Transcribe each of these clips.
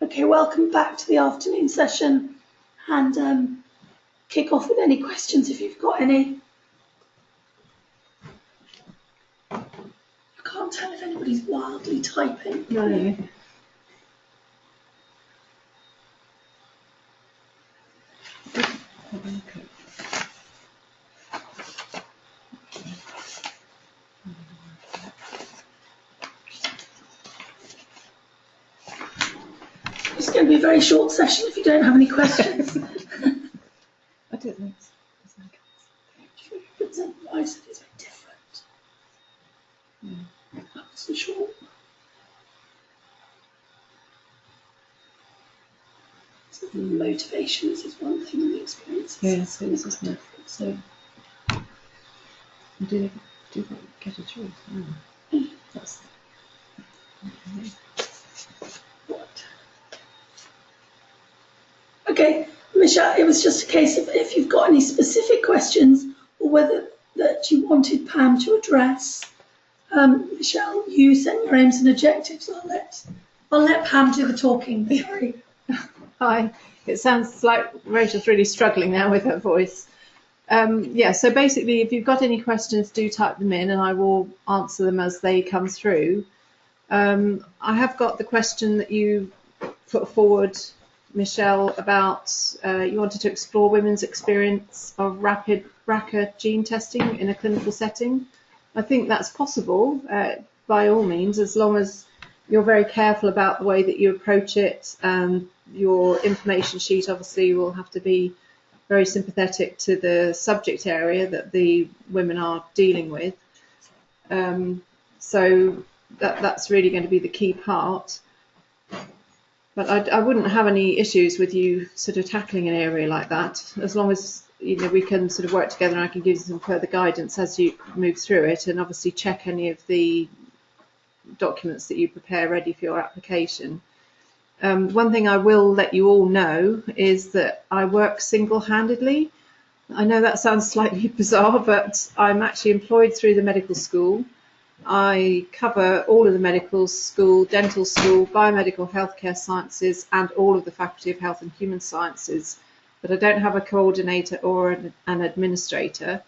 Okay, welcome back to the afternoon session, and kick off with any questions if you've got any. I can't tell if anybody's wildly typing. No. It's going to be a very short session if you don't have any questions. I don't think so. I said it's very different. I wasn't sure. So the motivations is one thing, and the experience. Yes, it is, isn't it? So, do they get a choice? Oh. That's okay. Okay, Michelle, it was just a case of if you've got any specific questions or whether that you wanted Pam to address. Michelle, you sent your aims and objectives. I'll let Pam do the talking. Sorry. Hi. It sounds like Rachel's really struggling now with her voice. Yeah, so basically, if you've got any questions, do type them in and I will answer them as they come through. I have got the question that you put forward, Michelle, about you wanted to explore women's experience of rapid BRCA gene testing in a clinical setting. I think that's possible by all means, as long as you're very careful about the way that you approach it, and your information sheet obviously will have to be very sympathetic to the subject area that the women are dealing with. So that's really going to be the key part. But I wouldn't have any issues with you sort of tackling an area like that, as long as we can sort of work together and I can give you some further guidance as you move through it, and obviously check any of the documents that you prepare ready for your application. One thing I will let you all know is that I work single-handedly. I know that sounds slightly bizarre, but I'm actually employed through the medical school. I cover all of the medical school, dental school, biomedical healthcare sciences, and all of the Faculty of Health and Human Sciences, but I don't have a coordinator or an administrator.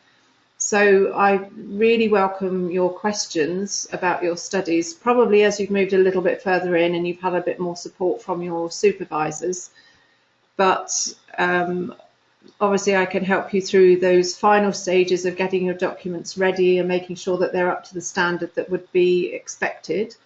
So I really welcome your questions about your studies, probably as you've moved a little bit further in and you've had a bit more support from your supervisors. But obviously I can help you through those final stages of getting your documents ready and making sure that they're up to the standard that would be expected,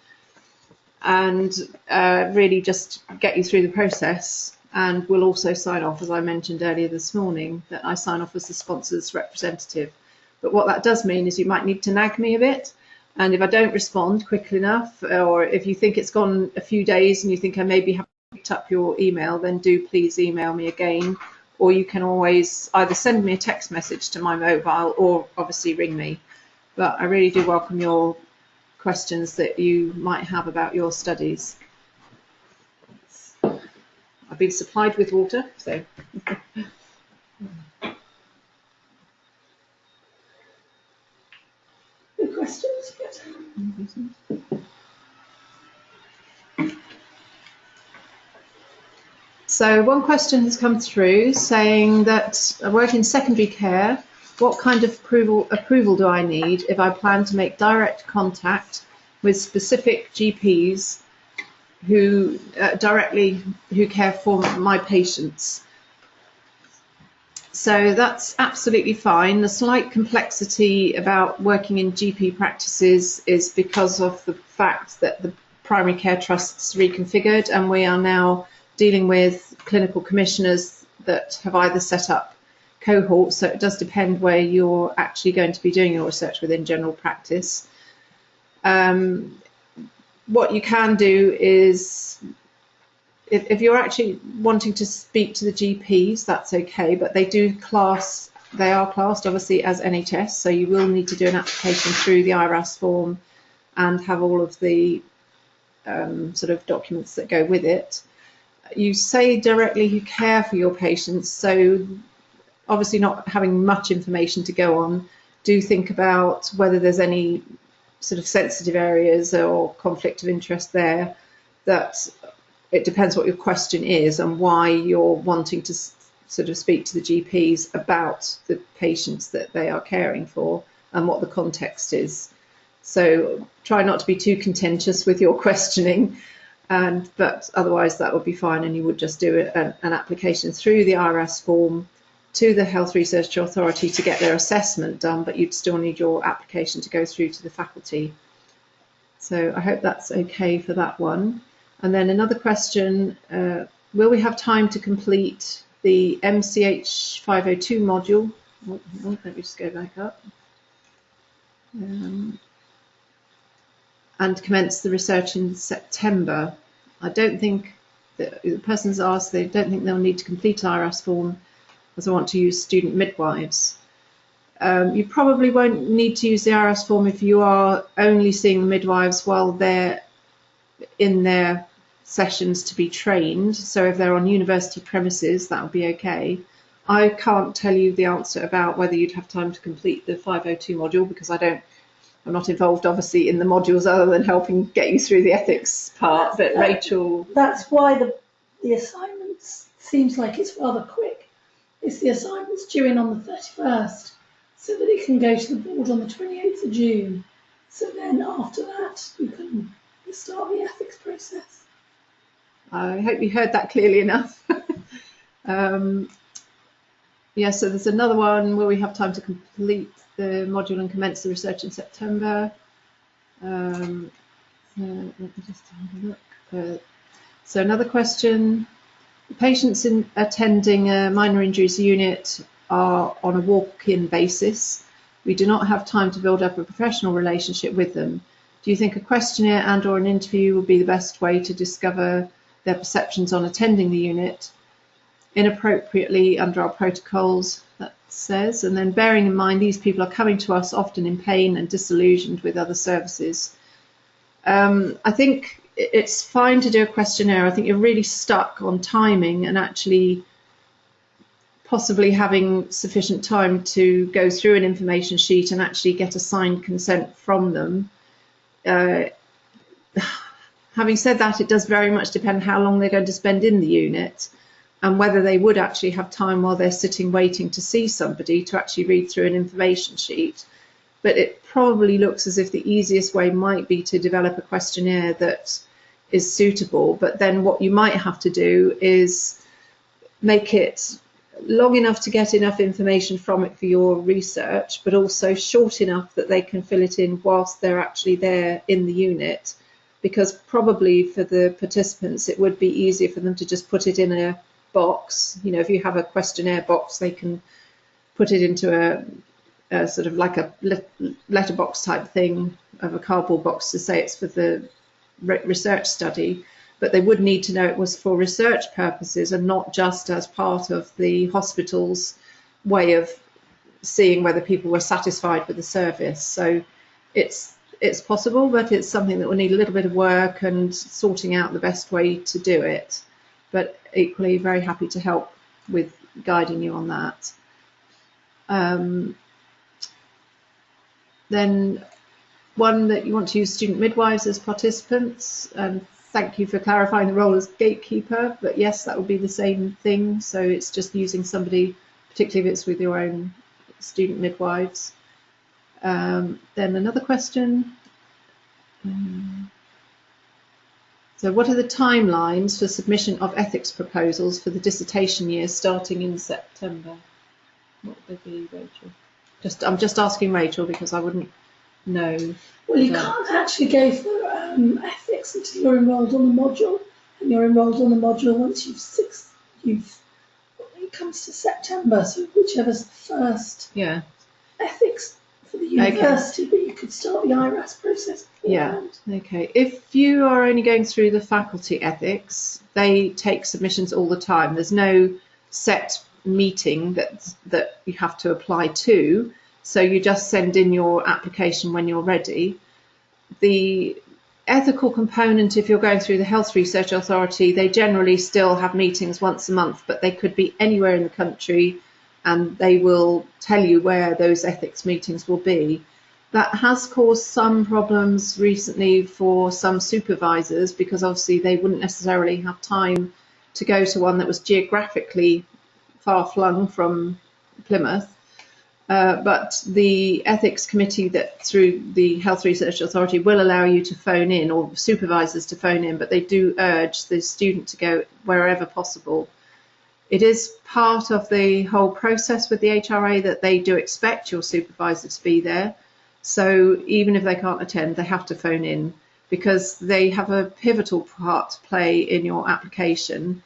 and really just get you through the process. And we'll also sign off, as I mentioned earlier this morning, that I sign off as the sponsor's representative. But what that does mean is you might need to nag me a bit, and if I don't respond quickly enough, or if you think it's gone a few days and you think I maybe haven't picked up your email, then do please email me again, or you can always either send me a text message to my mobile or obviously ring me. But I really do welcome your questions that you might have about your studies. I've been supplied with water, so. Any questions? So one question has come through saying that I work in secondary care. What kind of approval do I need if I plan to make direct contact with specific GPs who who care for my patients? So that's absolutely fine. The slight complexity about working in GP practices is because of the fact that the primary care trust's reconfigured, and we are now dealing with clinical commissioners that have either set up cohorts, so it does depend where you're actually going to be doing your research within general practice. What you can do is, if you're actually wanting to speak to the GPs, that's okay, but they are classed obviously as NHS, so you will need to do an application through the IRAS form and have all of the sort of documents that go with it. You say directly you care for your patients, so obviously not having much information to go on, do think about whether there's any sort of sensitive areas or conflict of interest there that it depends what your question is and why you're wanting to sort of speak to the GPs about the patients that they are caring for and what the context is. So try not to be too contentious with your questioning, but otherwise that would be fine, and you would just do an application through the IRS form to the Health Research Authority to get their assessment done, but you'd still need your application to go through to the faculty. So I hope that's okay for that one. And then another question, will we have time to complete the MCH 502 module? Oh, let me just go back up. And commence the research in September. I don't think, the person's asked, they don't think they'll need to complete IRS form as I want to use student midwives. You probably won't need to use the IRS form if you are only seeing midwives while they're in their sessions to be trained. So if they're on university premises, that would be okay. I can't tell you the answer about whether you'd have time to complete the 502 module because I'm not involved obviously in the modules other than helping get you through the ethics part, but Rachel... That's why the assignments seems like it's rather quick. It's the assignments due in on the 31st so that it can go to the board on the 28th of June. So then after that you can start the ethics process. I hope you heard that clearly enough. Yeah, so there's another one. Will we have time to complete the module and commence the research in September? Let me just have a look. So another question. Patients attending a minor injuries unit are on a walk-in basis. We do not have time to build up a professional relationship with them. Do you think a questionnaire and or an interview would be the best way to discover their perceptions on attending the unit inappropriately under our protocols, that says, and then bearing in mind these people are coming to us often in pain and disillusioned with other services. I think it's fine to do a questionnaire. I think you're really stuck on timing and actually possibly having sufficient time to go through an information sheet and actually get a signed consent from them. Having said that, it does very much depend how long they're going to spend in the unit and whether they would actually have time while they're sitting waiting to see somebody to actually read through an information sheet. But it probably looks as if the easiest way might be to develop a questionnaire that is suitable, but then what you might have to do is make it long enough to get enough information from it for your research, but also short enough that they can fill it in whilst they're actually there in the unit, because probably for the participants it would be easier for them to just put it in a box. You know, if you have a questionnaire box, they can put it into a sort of like a letterbox type thing of a cardboard box to say it's for the research study, but they would need to know it was for research purposes and not just as part of the hospital's way of seeing whether people were satisfied with the service. So it's possible, but it's something that will need a little bit of work and sorting out the best way to do it. But equally very happy to help with guiding you on that. Then one that you want to use student midwives as participants, and thank you for clarifying the role as gatekeeper, but yes, that would be the same thing. So it's just using somebody, particularly if it's with your own student midwives. Then another question. So what are the timelines for submission of ethics proposals for the dissertation year starting in September? What would they be, Rachel? I'm just asking Rachel because I wouldn't know. Well, you can't actually go for ethics until you're enrolled on the module, and you're enrolled on the module once it comes to September, so whichever's the first ethics for the university, but you could start the IRAS process beforehand. Yeah, okay. If you are only going through the faculty ethics, they take submissions all the time. There's no set meeting that you have to apply to, so you just send in your application when you're ready. The ethical component, if you're going through the Health Research Authority, they generally still have meetings once a month, but they could be anywhere in the country and they will tell you where those ethics meetings will be. That has caused some problems recently for some supervisors, because obviously they wouldn't necessarily have time to go to one that was geographically far flung from Plymouth. But the ethics committee that through the Health Research Authority will allow you to phone in, or supervisors to phone in, but they do urge the student to go wherever possible. It is part of the whole process with the HRA that they do expect your supervisor to be there. So even if they can't attend, they have to phone in, because they have a pivotal part to play in your application.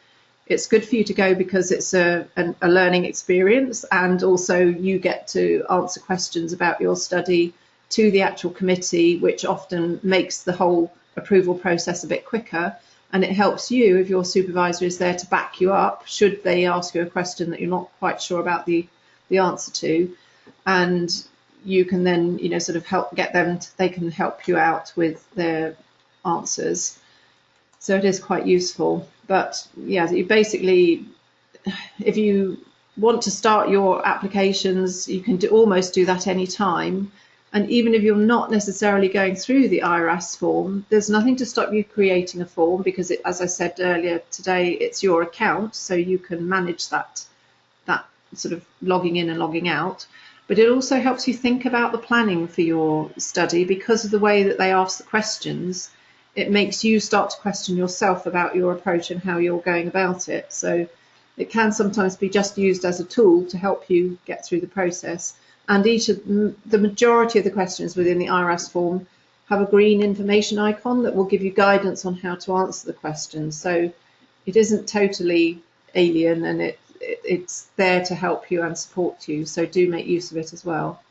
It's good for you to go because it's a learning experience, and also you get to answer questions about your study to the actual committee, which often makes the whole approval process a bit quicker. And it helps you, if your supervisor is there, to back you up should they ask you a question that you're not quite sure about the answer to. And you can then, sort of help get them, they can help you out with their answers. So it is quite useful. But yeah, you basically, if you want to start your applications, you can almost do that any time. And even if you're not necessarily going through the IRAS form, there's nothing to stop you creating a form, because as I said earlier today, it's your account, so you can manage that sort of logging in and logging out. But it also helps you think about the planning for your study, because of the way that they ask the questions. It makes you start to question yourself about your approach and how you're going about it. So it can sometimes be just used as a tool to help you get through the process. And the majority of the questions within the IRAS form have a green information icon that will give you guidance on how to answer the questions. So it isn't totally alien, and it's there to help you and support you. So do make use of it as well.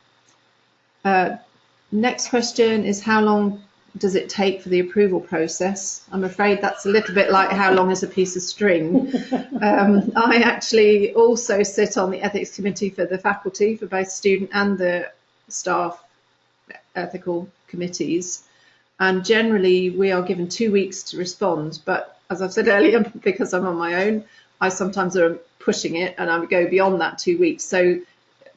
Next question is, how long does it take for the approval process? I'm afraid that's a little bit like how long is a piece of string. I actually also sit on the ethics committee for the faculty, for both student and the staff ethical committees, and generally we are given 2 weeks to respond. But as I've said earlier, because I'm on my own, I sometimes am pushing it and I would go beyond that 2 weeks. So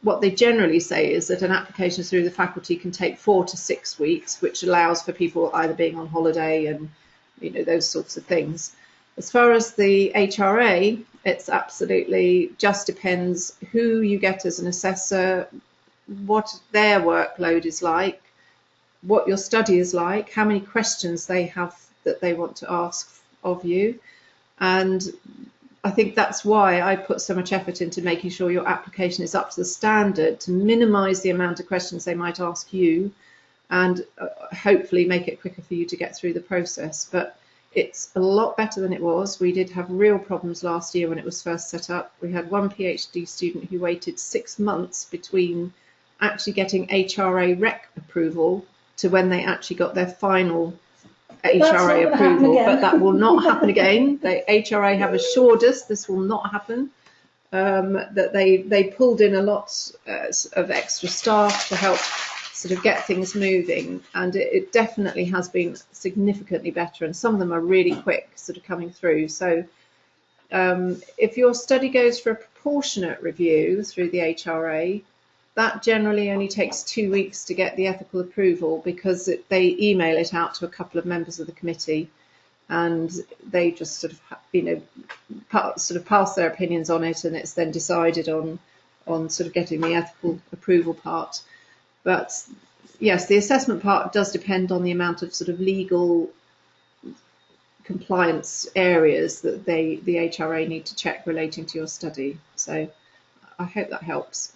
what they generally say is that an application through the faculty can take 4 to 6 weeks, which allows for people either being on holiday and those sorts of things. As far as the HRA, it's absolutely just depends who you get as an assessor, what their workload is like, what your study is like, how many questions they have that they want to ask of you. And I think that's why I put so much effort into making sure your application is up to the standard, to minimise the amount of questions they might ask you, and hopefully make it quicker for you to get through the process. But it's a lot better than it was. We did have real problems last year when it was first set up. We had one PhD student who waited 6 months between actually getting HRA rec approval to when they actually got their final HRA approval, but that will not happen again. The HRA have assured us this will not happen, that they pulled in a lot of extra staff to help sort of get things moving, and it definitely has been significantly better, and some of them are really quick sort of coming through. So if your study goes for a proportionate review through the HRA, that generally only takes 2 weeks to get the ethical approval, because they email it out to a couple of members of the committee, and they just sort of pass their opinions on it, and it's then decided on sort of getting the ethical approval part. But yes, the assessment part does depend on the amount of sort of legal compliance areas that the HRA need to check relating to your study. So I hope that helps.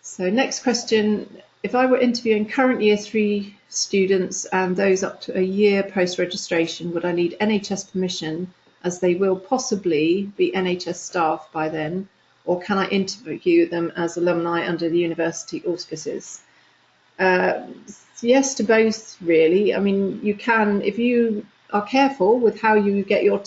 So next question, if I were interviewing current year 3 students and those up to a year post-registration, would I need NHS permission, as they will possibly be NHS staff by then, or can I interview them as alumni under the university auspices? Yes to both, really. I mean, you can, if you are careful with how you get your,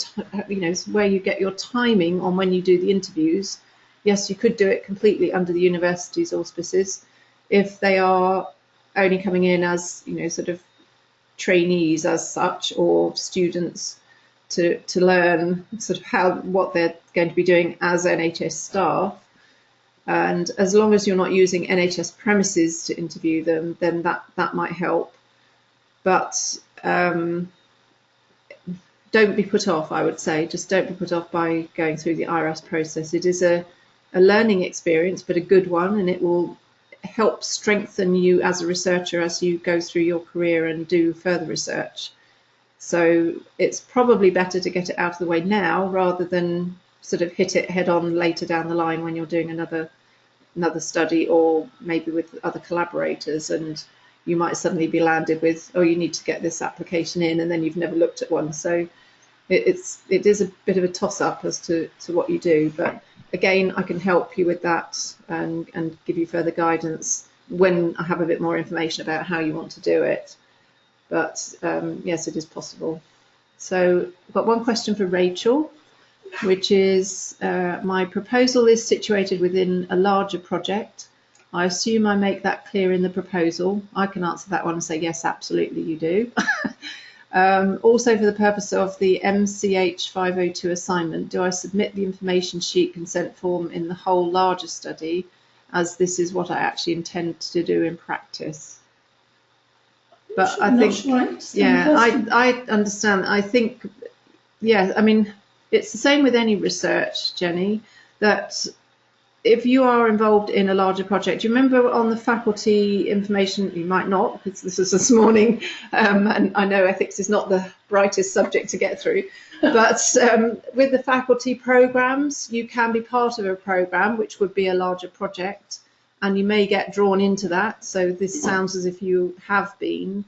where you get your timing on when you do the interviews. Yes, you could do it completely under the university's auspices. If they are only coming in as, sort of trainees as such, or students to learn sort of what they're going to be doing as NHS staff, And as long as you're not using NHS premises to interview them, then that might help. But don't be put off, I would say. Just don't be put off by going through the IRS process. It is a learning experience, but a good one, and it will help strengthen you as a researcher as you go through your career and do further research. So it's probably better to get it out of the way now rather than sort of hit it head on later down the line when you're doing another study, or maybe with other collaborators, and you might suddenly be landed with, oh, you need to get this application in, and then you've never looked at one. So it is a bit of a toss-up as to what you do. But again, I can help you with that and give you further guidance when I have a bit more information about how you want to do it. But yes, it is possible. So I've got one question for Rachel, which is, my proposal is situated within a larger project. I assume I make that clear in the proposal. I can answer that one and say, yes, absolutely, you do. Also, for the purpose of the MCH 502 assignment, do I submit the information sheet consent form in the whole larger study, as this is what I actually intend to do in practice? But I think, yeah, I understand. I think, yeah, I mean, it's the same with any research, Jenny, that if you are involved in a larger project, you remember on the faculty information, you might not, because this was this morning, and I know ethics is not the brightest subject to get through, but with the faculty programs, you can be part of a program, which would be a larger project, and you may get drawn into that. So this sounds as if you have been.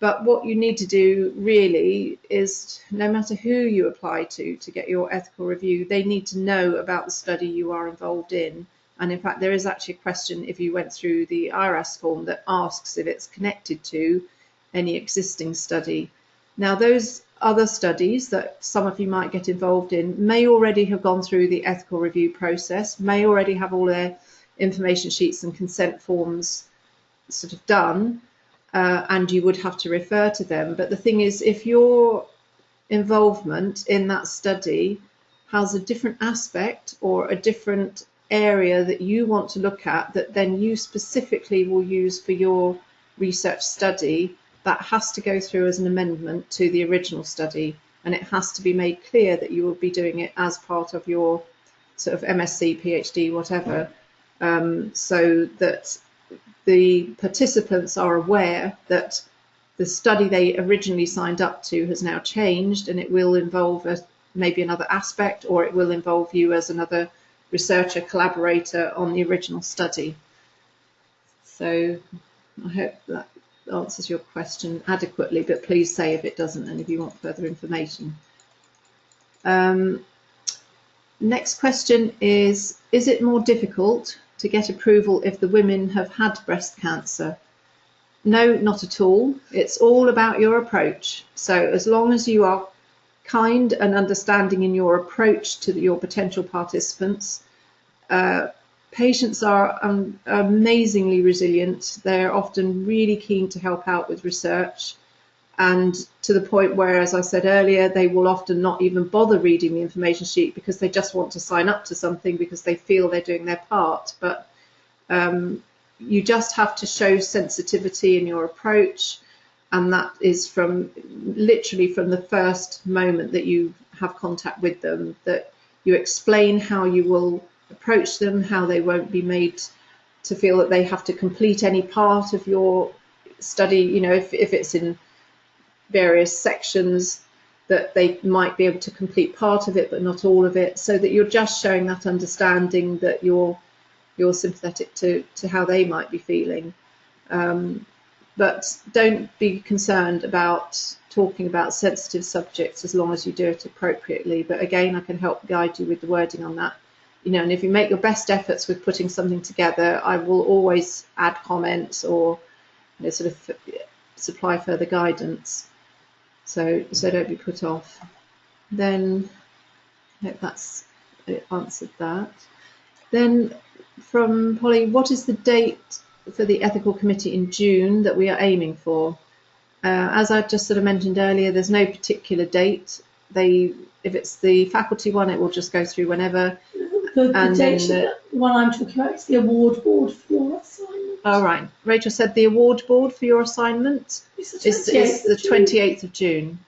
But what you need to do really is, no matter who you apply to get your ethical review, they need to know about the study you are involved in. And in fact, there is actually a question, if you went through the IRAS form, that asks if it's connected to any existing study. Now, those other studies that some of you might get involved in may already have gone through the ethical review process, may already have all their information sheets and consent forms sort of done. And you would have to refer to them. But the thing is, if your involvement in that study has a different aspect or a different area that you want to look at, that then you specifically will use for your research study, that has to go through as an amendment to the original study. And it has to be made clear that you will be doing it as part of your sort of MSc, PhD, whatever, so that the participants are aware that the study they originally signed up to has now changed, and it will involve maybe another aspect, or it will involve you as another researcher, collaborator on the original study. So I hope that answers your question adequately, but please say if it doesn't and if you want further information. Next question is it more difficult to get approval if the women have had breast cancer? No, not at all. It's all about your approach. So as long as you are kind and understanding in your approach to your potential participants, patients are amazingly resilient. They're often really keen to help out with research, and to the point where, as I said earlier, they will often not even bother reading the information sheet because they just want to sign up to something because they feel they're doing their part. But you just have to show sensitivity in your approach, and that is from literally from the first moment that you have contact with them, that you explain how you will approach them, how they won't be made to feel that they have to complete any part of your study. You know, if it's in various sections, that they might be able to complete part of it but not all of it, so that you're just showing that understanding, that you're sympathetic to how they might be feeling. But don't be concerned about talking about sensitive subjects as long as you do it appropriately. But again, I can help guide you with the wording on that. You know, and if you make your best efforts with putting something together, I will always add comments or, you know, sort of supply further guidance. So don't be put off. Then I hope that's answered that. Then from Polly, what is the date for the ethical committee in June that we are aiming for? As I just sort of mentioned earlier, there's no particular date. If it's the faculty one, it will just go through whenever. The date sheet, the one I'm talking about is the award board for your assignment. All right. Rachel said the award board for your assignment is the 28th of June.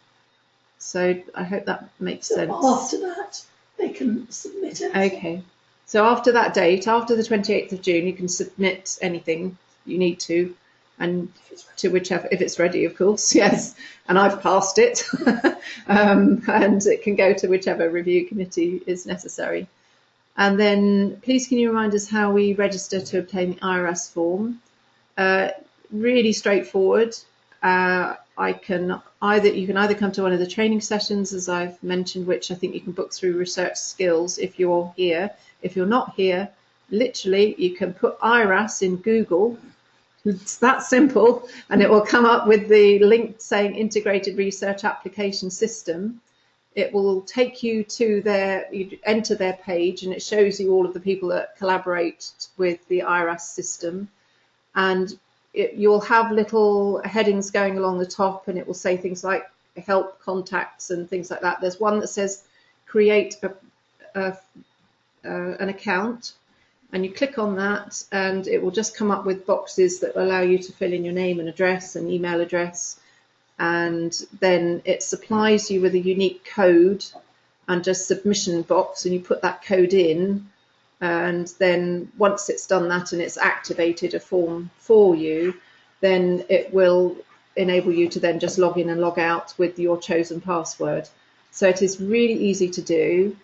So I hope that makes sense. After that, they can submit it. Okay. So after that date, after the 28th of June, you can submit anything you need to, and to whichever, if it's ready, of course, yes. And I've passed it, and it can go to whichever review committee is necessary. And then please can you remind us how we register to obtain the IRS form? Really straightforward. You can either come to one of the training sessions, as I've mentioned, which I think you can book through Research Skills if you're here. If you're not here, literally you can put IRAS in Google. It's that simple, and it will come up with the link saying Integrated Research Application System. It will take you to you enter their page, and it shows you all of the people that collaborate with the IRAS system. And you'll have little headings going along the top, and it will say things like help, contacts, and things like that. There's one that says create an account, and you click on that, and it will just come up with boxes that allow you to fill in your name and address and email address. And then it supplies you with a unique code and a submission box, and you put that code in, and then once it's done that and it's activated a form for you, then it will enable you to then just log in and log out with your chosen password. So it is really easy to do.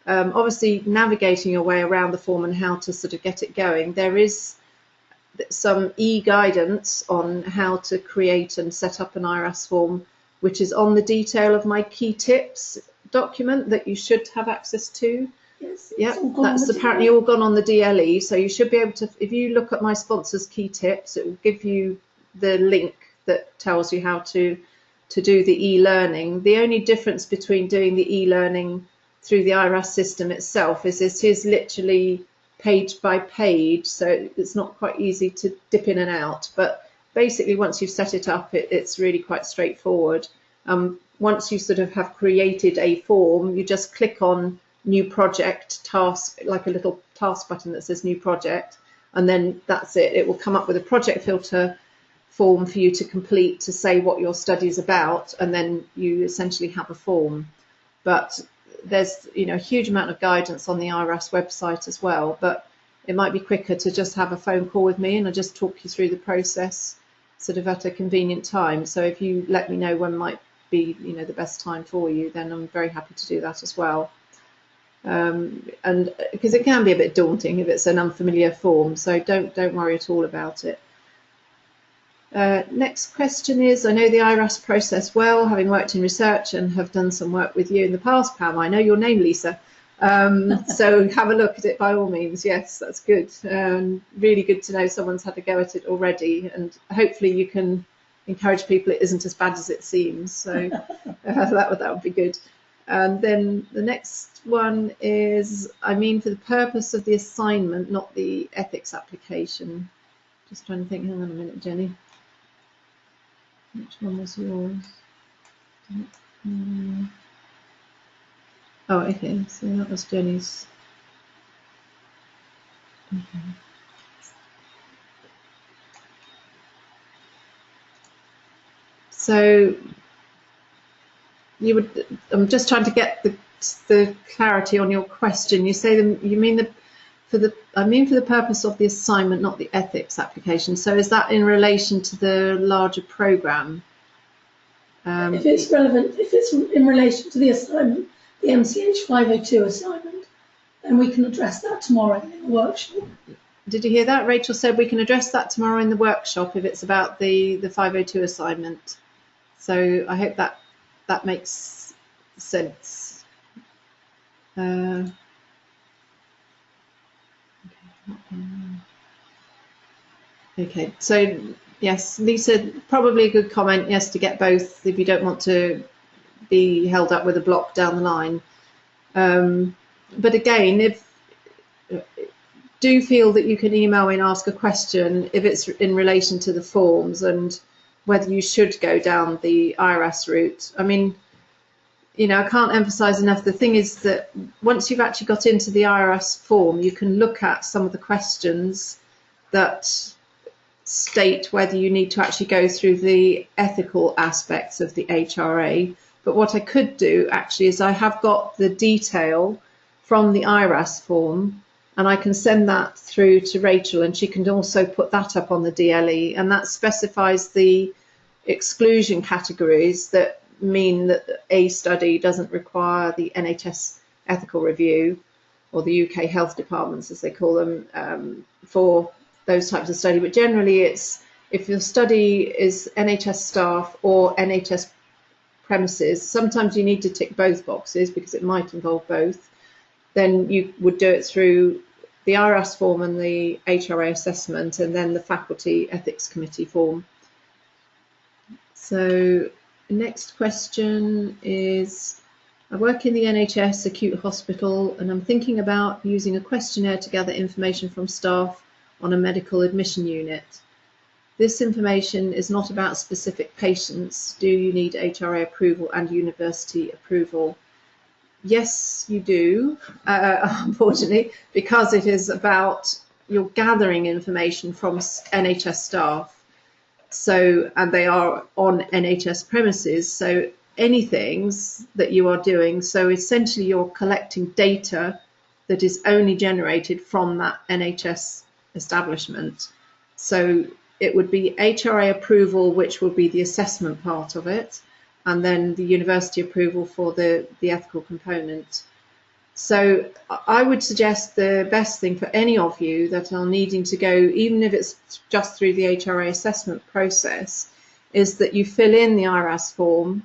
Obviously, navigating your way around the form and how to sort of get it going, there is some e-guidance on how to create and set up an IRAS form, which is on the detail of my key tips document that you should have access to. Yes, yeah, that's apparently all gone on the DLE, so you should be able to, if you look at my sponsors key tips, it will give you the link that tells you how to do the e-learning. The only difference between doing the e-learning through the IRAS system itself is it is literally page by page, so it's not quite easy to dip in and out, but basically once you've set it up, it's really quite straightforward. Once you sort of have created a form, you just click on new project task, like a little task button that says new project, and then that's it. It will come up with a project filter form for you to complete to say what your study is about, and then you essentially have a form. But there's a huge amount of guidance on the IRAS website as well, but it might be quicker to just have a phone call with me and I'll just talk you through the process sort of at a convenient time. So if you let me know when might be the best time for you, then I'm very happy to do that as well. And because it can be a bit daunting if it's an unfamiliar form, so don't worry at all about it. Next question is, I know the IRAS process well, having worked in research and have done some work with you in the past, Pam. I know your name, Lisa. So have a look at it by all means. Yes, that's good. Really good to know someone's had a go at it already, and hopefully you can encourage people it isn't as bad as it seems. So that would be good. And then the next one is, I mean, for the purpose of the assignment, not the ethics application. Just trying to think. Hang on a minute, Jenny. Which one was yours? Oh, okay. So that was Jenny's. Okay. So you would. I'm just trying to get the clarity on your question. You say you mean for the purpose of the assignment, not the ethics application. So is that in relation to the larger programme? If it's relevant, if it's in relation to the assignment, the MCH 502 assignment, then we can address that tomorrow in the workshop. Did you hear that? Rachel said we can address that tomorrow in the workshop if it's about the 502 assignment. So I hope that makes sense. Okay, so yes, Lisa, probably a good comment, yes, to get both if you don't want to be held up with a block down the line. But again, do feel that you can email me and ask a question if it's in relation to the forms and whether you should go down the IRAS route. I mean, I can't emphasize enough. The thing is that once you've actually got into the IRS form, you can look at some of the questions that state whether you need to actually go through the ethical aspects of the HRA. But what I could do actually is I have got the detail from the IRAS form, and I can send that through to Rachel, and she can also put that up on the DLE, and that specifies the exclusion categories that mean that a study doesn't require the NHS ethical review, or the UK health departments as they call them, for those types of study. But generally it's, if your study is NHS staff or NHS premises, sometimes you need to tick both boxes because it might involve both, then you would do it through the IRAS form and the HRA assessment, and then the faculty ethics committee form. So next question is, I work in the NHS acute hospital and I'm thinking about using a questionnaire to gather information from staff on a medical admission unit. This information is not about specific patients. Do you need HRA approval and university approval? Yes, you do, unfortunately, because it is about, you're gathering information from NHS staff. So, and they are on NHS premises, so anything that you are doing, so essentially you're collecting data that is only generated from that NHS establishment. So it would be HRA approval, which will be the assessment part of it, and then the university approval for the ethical component. So I would suggest the best thing for any of you that are needing to go, even if it's just through the HRA assessment process, is that you fill in the IRAS form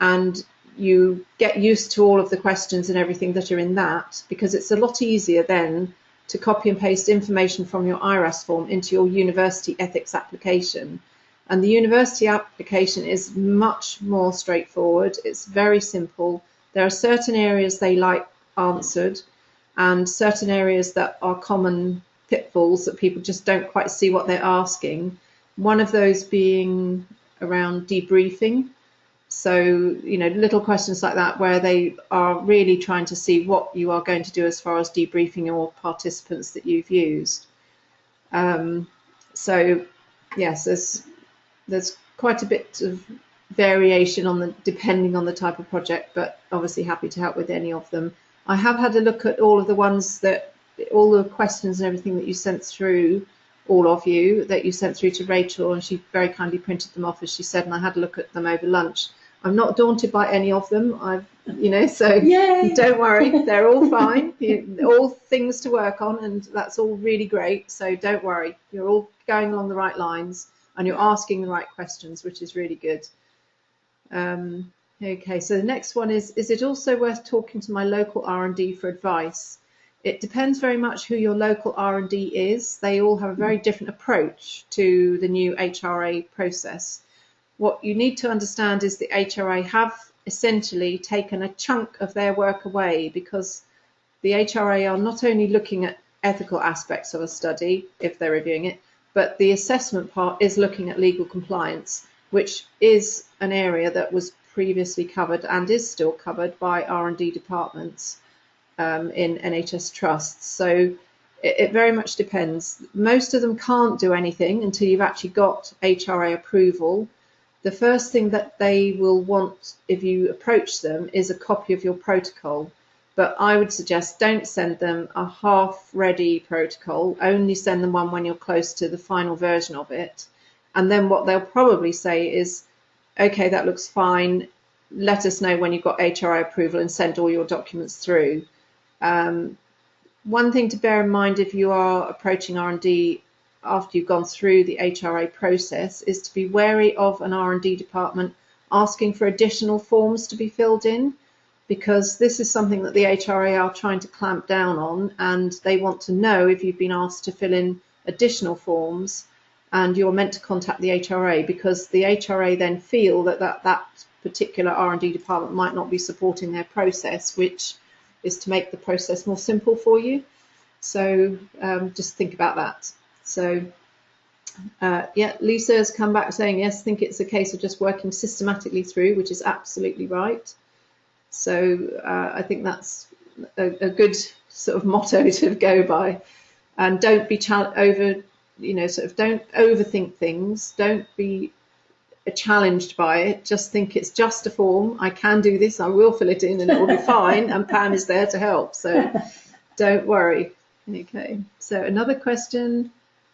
and you get used to all of the questions and everything that are in that, because it's a lot easier then to copy and paste information from your IRAS form into your university ethics application. And the university application is much more straightforward. It's very simple. There are certain areas they like answered and certain areas that are common pitfalls that people just don't quite see what they're asking. One of those being around debriefing. So, little questions like that where they are really trying to see what you are going to do as far as debriefing your participants that you've used. So, yes, there's quite a bit of variation on depending on the type of project, but obviously happy to help with any of them. I have had a look at all of the ones all the questions and everything that you sent through, all of you, that you sent through to Rachel, and she very kindly printed them off, as she said, and I had a look at them over lunch. I'm not daunted by any of them. So Yay. Don't worry, they're all fine. All things to work on, and that's all really great. So don't worry, you're all going along the right lines and you're asking the right questions, which is really good. Okay, so the next one is it also worth talking to my local R&D for advice? It depends very much who your local R&D is. They all have a very different approach to the new HRA process. What you need to understand is the HRA have essentially taken a chunk of their work away, because the HRA are not only looking at ethical aspects of a study, if they're reviewing it, but the assessment part is looking at legal compliance, which is an area that was previously covered and is still covered by R&D departments in NHS trusts. So it very much depends. Most of them can't do anything until you've actually got HRA approval. The first thing that they will want if you approach them is a copy of your protocol. But I would suggest don't send them a half-ready protocol, only send them one when you're close to the final version of it. And then what they'll probably say is, okay, that looks fine, let us know when you've got HRA approval and send all your documents through. One thing to bear in mind if you are approaching R&D after you've gone through the HRA process is to be wary of an R&D department asking for additional forms to be filled in, because this is something that the HRA are trying to clamp down on, and they want to know if you've been asked to fill in additional forms and you're meant to contact the HRA, because the HRA then feel that particular R&D department might not be supporting their process, which is to make the process more simple for you. So just think about that. So yeah, Lisa has come back saying, yes, I think it's a case of just working systematically through, which is absolutely right. So I think that's a good sort of motto to go by. And don't be don't overthink things. Don't be challenged by it. Just think it's just a form. I can do this. I will fill it in, and it will be fine. And Pam is there to help. So don't worry. Okay. So another question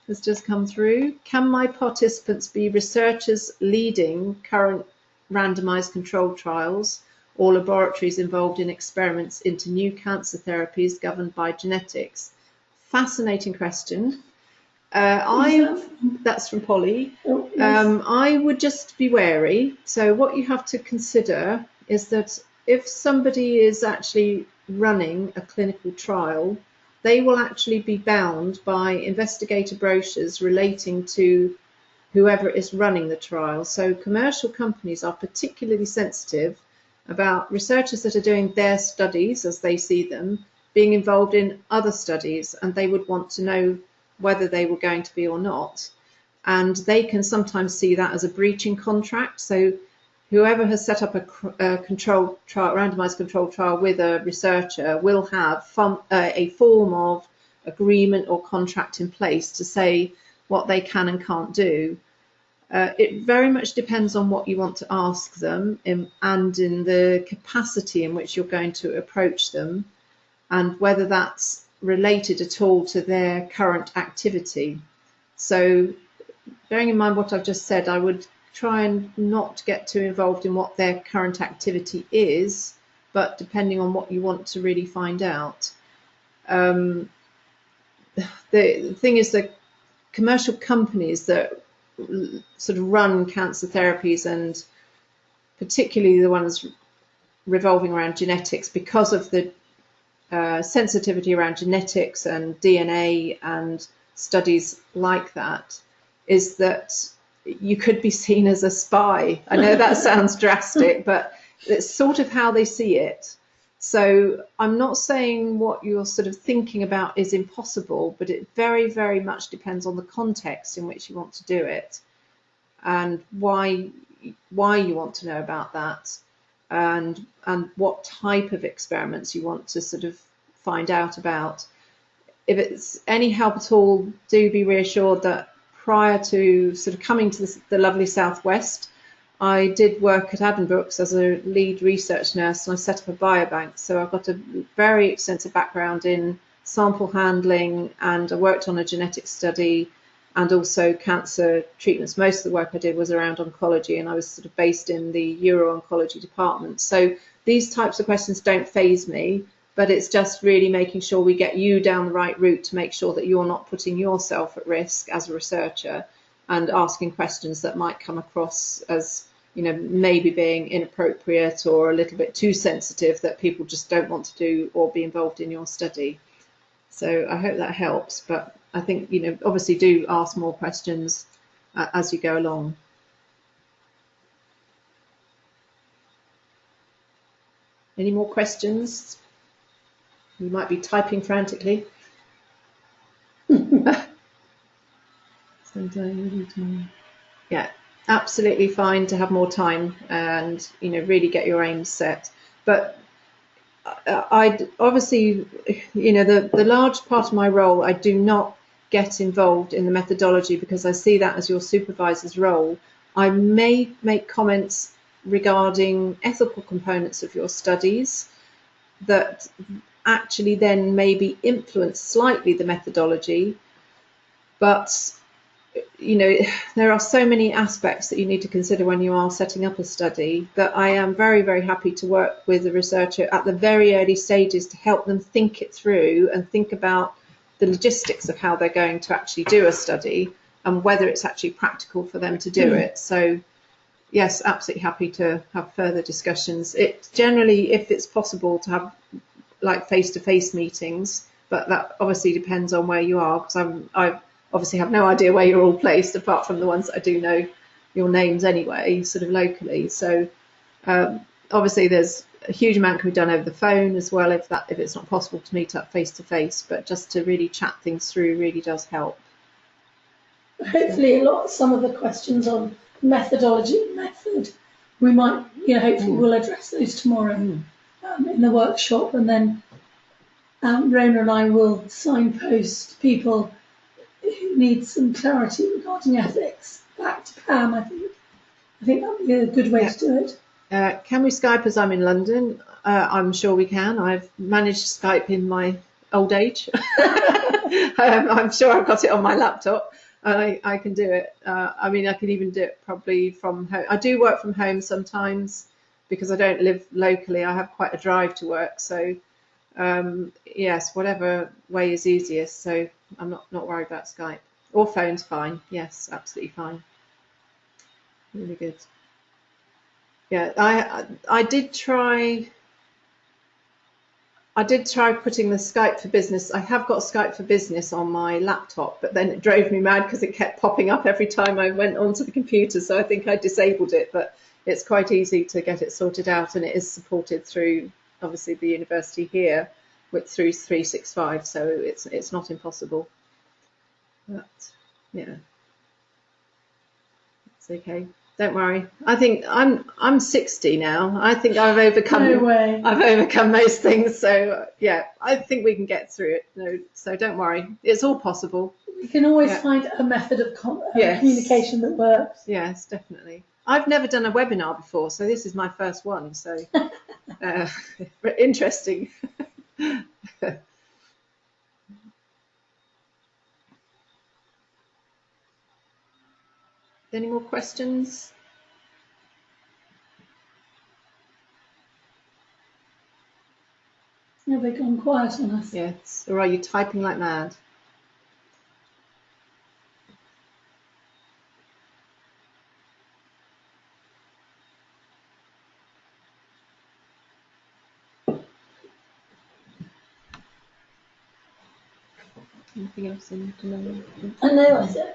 has just come through. Can my participants be researchers leading current randomized controlled trials or laboratories involved in experiments into new cancer therapies governed by genetics? Fascinating question. That's from Polly. Oh, yes. I would just be wary. So what you have to consider is that if somebody is actually running a clinical trial, they will actually be bound by investigator brochures relating to whoever is running the trial. So commercial companies are particularly sensitive about researchers that are doing their studies as they see them being involved in other studies, and they would want to know whether they were going to be or not. And they can sometimes see that as a breaching contract. So whoever has set up a controlled trial, randomized controlled trial with a researcher will have a form of agreement or contract in place to say what they can and can't do. It very much depends on what you want to ask them and in the capacity in which you're going to approach them, and whether that's related at all to their current activity. So bearing in mind what I've just said, I would try and not get too involved in what their current activity is, but depending on what you want to really find out. The thing is that commercial companies that sort of run cancer therapies, and particularly the ones revolving around genetics, because of the sensitivity around genetics and DNA and studies like that, is that you could be seen as a spy. I know that sounds drastic, but it's sort of how they see it. So I'm not saying what you're sort of thinking about is impossible, but it very, very much depends on the context in which you want to do it and why you want to know about that, and what type of experiments you want to sort of find out about. If it's any help at all, do be reassured that prior to sort of coming to the lovely Southwest, I did work at Addenbrooke's as a lead research nurse, and I set up a biobank. So I've got a very extensive background in sample handling, and I worked on a genetic study and also cancer treatments. Most of the work I did was around oncology, and I was sort of based in the uro-oncology department. So these types of questions don't faze me, but it's just really making sure we get you down the right route to make sure that you're not putting yourself at risk as a researcher and asking questions that might come across as, you know, maybe being inappropriate or a little bit too sensitive that people just don't want to do or be involved in your study. So I hope that helps, but I think, you know, obviously do ask more questions as you go along. Any more questions? You might be typing frantically. Yeah, absolutely fine to have more time and, you know, really get your aims set. But I obviously, you know, the large part of my role, I do not get involved in the methodology because I see that as your supervisor's role. I may make comments regarding ethical components of your studies that actually then maybe influence slightly the methodology, but you know, there are so many aspects that you need to consider when you are setting up a study that I am very, very happy to work with the researcher at the very early stages to help them think it through and think about the logistics of how they're going to actually do a study and whether it's actually practical for them to do it. So yes, absolutely happy to have further discussions. It generally, if it's possible, to have like face-to-face meetings, but that obviously depends on where you are, because I obviously have no idea where you're all placed apart from the ones that I do know your names anyway, sort of locally. So obviously there's a huge amount can be done over the phone as well if it's not possible to meet up face-to-face, but just to really chat things through really does help. Hopefully some of the questions on methodology, we might, you know, hopefully we'll address those tomorrow. in the workshop, and then Rona and I will signpost people who need some clarity regarding ethics back to Pam. I think that would be a good way to do it. Can we Skype as I'm in London? I'm sure we can. I've managed Skype in my old age. I'm sure I've got it on my laptop. I can do it. I mean, I can even do it probably from home. I do work from home sometimes because I don't live locally. I have quite a drive to work. So, yes, whatever way is easiest. So I'm not worried about Skype. Or phone's fine. Yes, absolutely fine. Really good. Yeah, I did try putting the Skype for Business. I have got Skype for Business on my laptop, but then it drove me mad because it kept popping up every time I went onto the computer. So I think I disabled it, but it's quite easy to get it sorted out, and it is supported through obviously the university here through 365. So it's not impossible. But yeah, it's okay. Don't worry. I think I'm 60 now. I think I've overcome. No way. I've overcome most things. So yeah, I think we can get through it. No, so don't worry. It's all possible. We can always find a method of communication that works. Yes, definitely. I've never done a webinar before, so this is my first one. So interesting. Any more questions? Have they gone quiet on us? Yes. Or are you typing like mad? Anything else you need to know? I know, I said.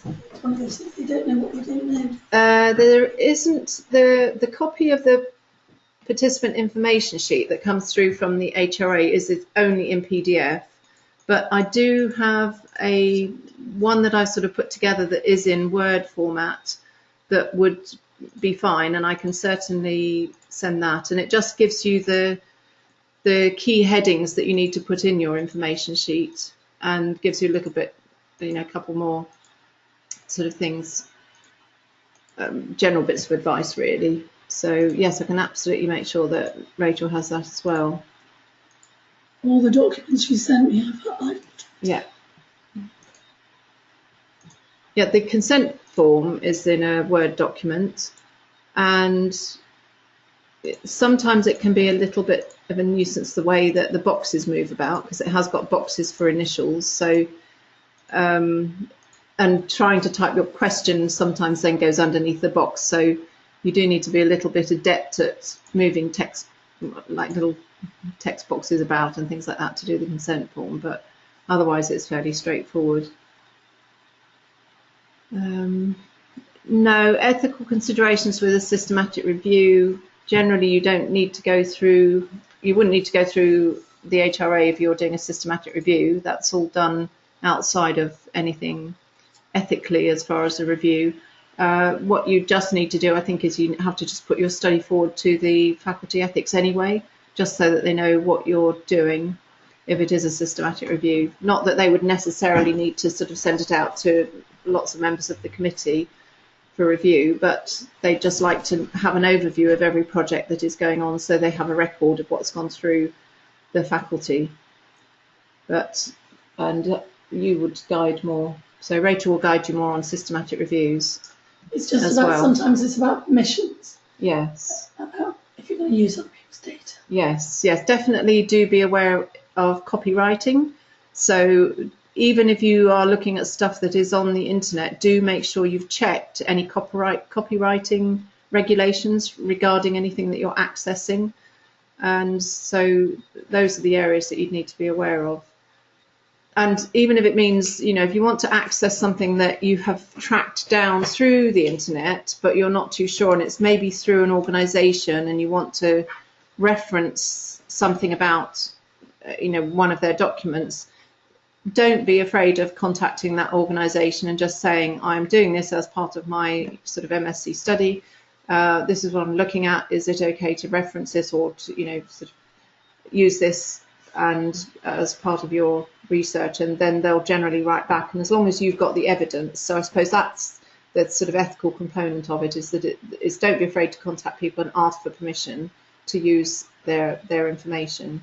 It's one of those things, you don't know what you don't know. There isn't the copy of the participant information sheet that comes through from the HRA is only in PDF, but I do have one that I've sort of put together that is in Word format that would be fine, and I can certainly send that, and it just gives you the key headings that you need to put in your information sheet, and gives you a little bit, a couple more sort of things, general bits of advice really. So yes, I can absolutely make sure that Rachel has that as well. All the documents you sent me, Yeah. Yeah, the consent form is in a Word document, and sometimes it can be a little bit of a nuisance the way that the boxes move about, because it has got boxes for initials. So and trying to type your question sometimes then goes underneath the box. So you do need to be a little bit adept at moving text, like little text boxes about and things like that to do the consent form, but otherwise it's fairly straightforward. No, ethical considerations with a systematic review. Generally, you wouldn't need to go through the HRA if you're doing a systematic review. That's all done outside of anything ethically as far as a review. What you just need to do, I think, is you have to just put your study forward to the faculty ethics anyway, just so that they know what you're doing if it is a systematic review. Not that they would necessarily need to sort of send it out to lots of members of the committee for review, but they just like to have an overview of every project that is going on, so they have a record of what's gone through the faculty. And you would guide more. So Rachel will guide you more on systematic reviews. It's just about, sometimes it's about permissions. Yes. About if you're going to use other people's data. Yes, definitely do be aware of copywriting. So even if you are looking at stuff that is on the internet, do make sure you've checked any copywriting regulations regarding anything that you're accessing. And so those are the areas that you'd need to be aware of. And even if it means, if you want to access something that you have tracked down through the internet, but you're not too sure, and it's maybe through an organization and you want to reference something about, one of their documents, don't be afraid of contacting that organization and just saying, I'm doing this as part of my sort of MSc study. this is what I'm looking at. Is it okay to reference this or to, sort of use this and as part of your research? And then they'll generally write back. And as long as you've got the evidence, so I suppose that's the sort of ethical component of it, is that don't be afraid to contact people and ask for permission to use their information.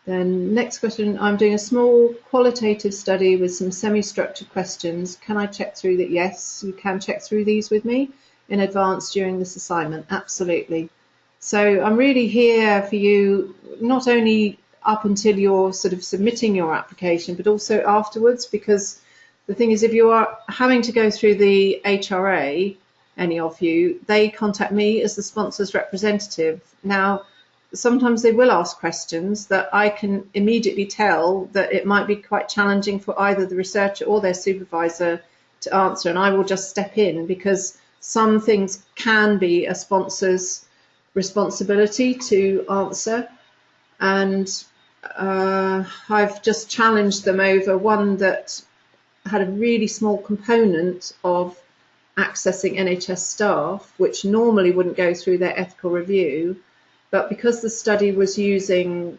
Then next question, I'm doing a small qualitative study with some semi-structured questions. Can I check through that? Yes, you can check through these with me in advance during this assignment. Absolutely. So I'm really here for you, not only up until you're sort of submitting your application, but also afterwards, because the thing is, if you are having to go through the HRA, any of you, they contact me as the sponsor's representative. Now, sometimes they will ask questions that I can immediately tell that it might be quite challenging for either the researcher or their supervisor to answer, and I will just step in, because some things can be a sponsor's responsibility to answer. And I've just challenged them over one that had a really small component of accessing NHS staff, which normally wouldn't go through their ethical review. But because the study was using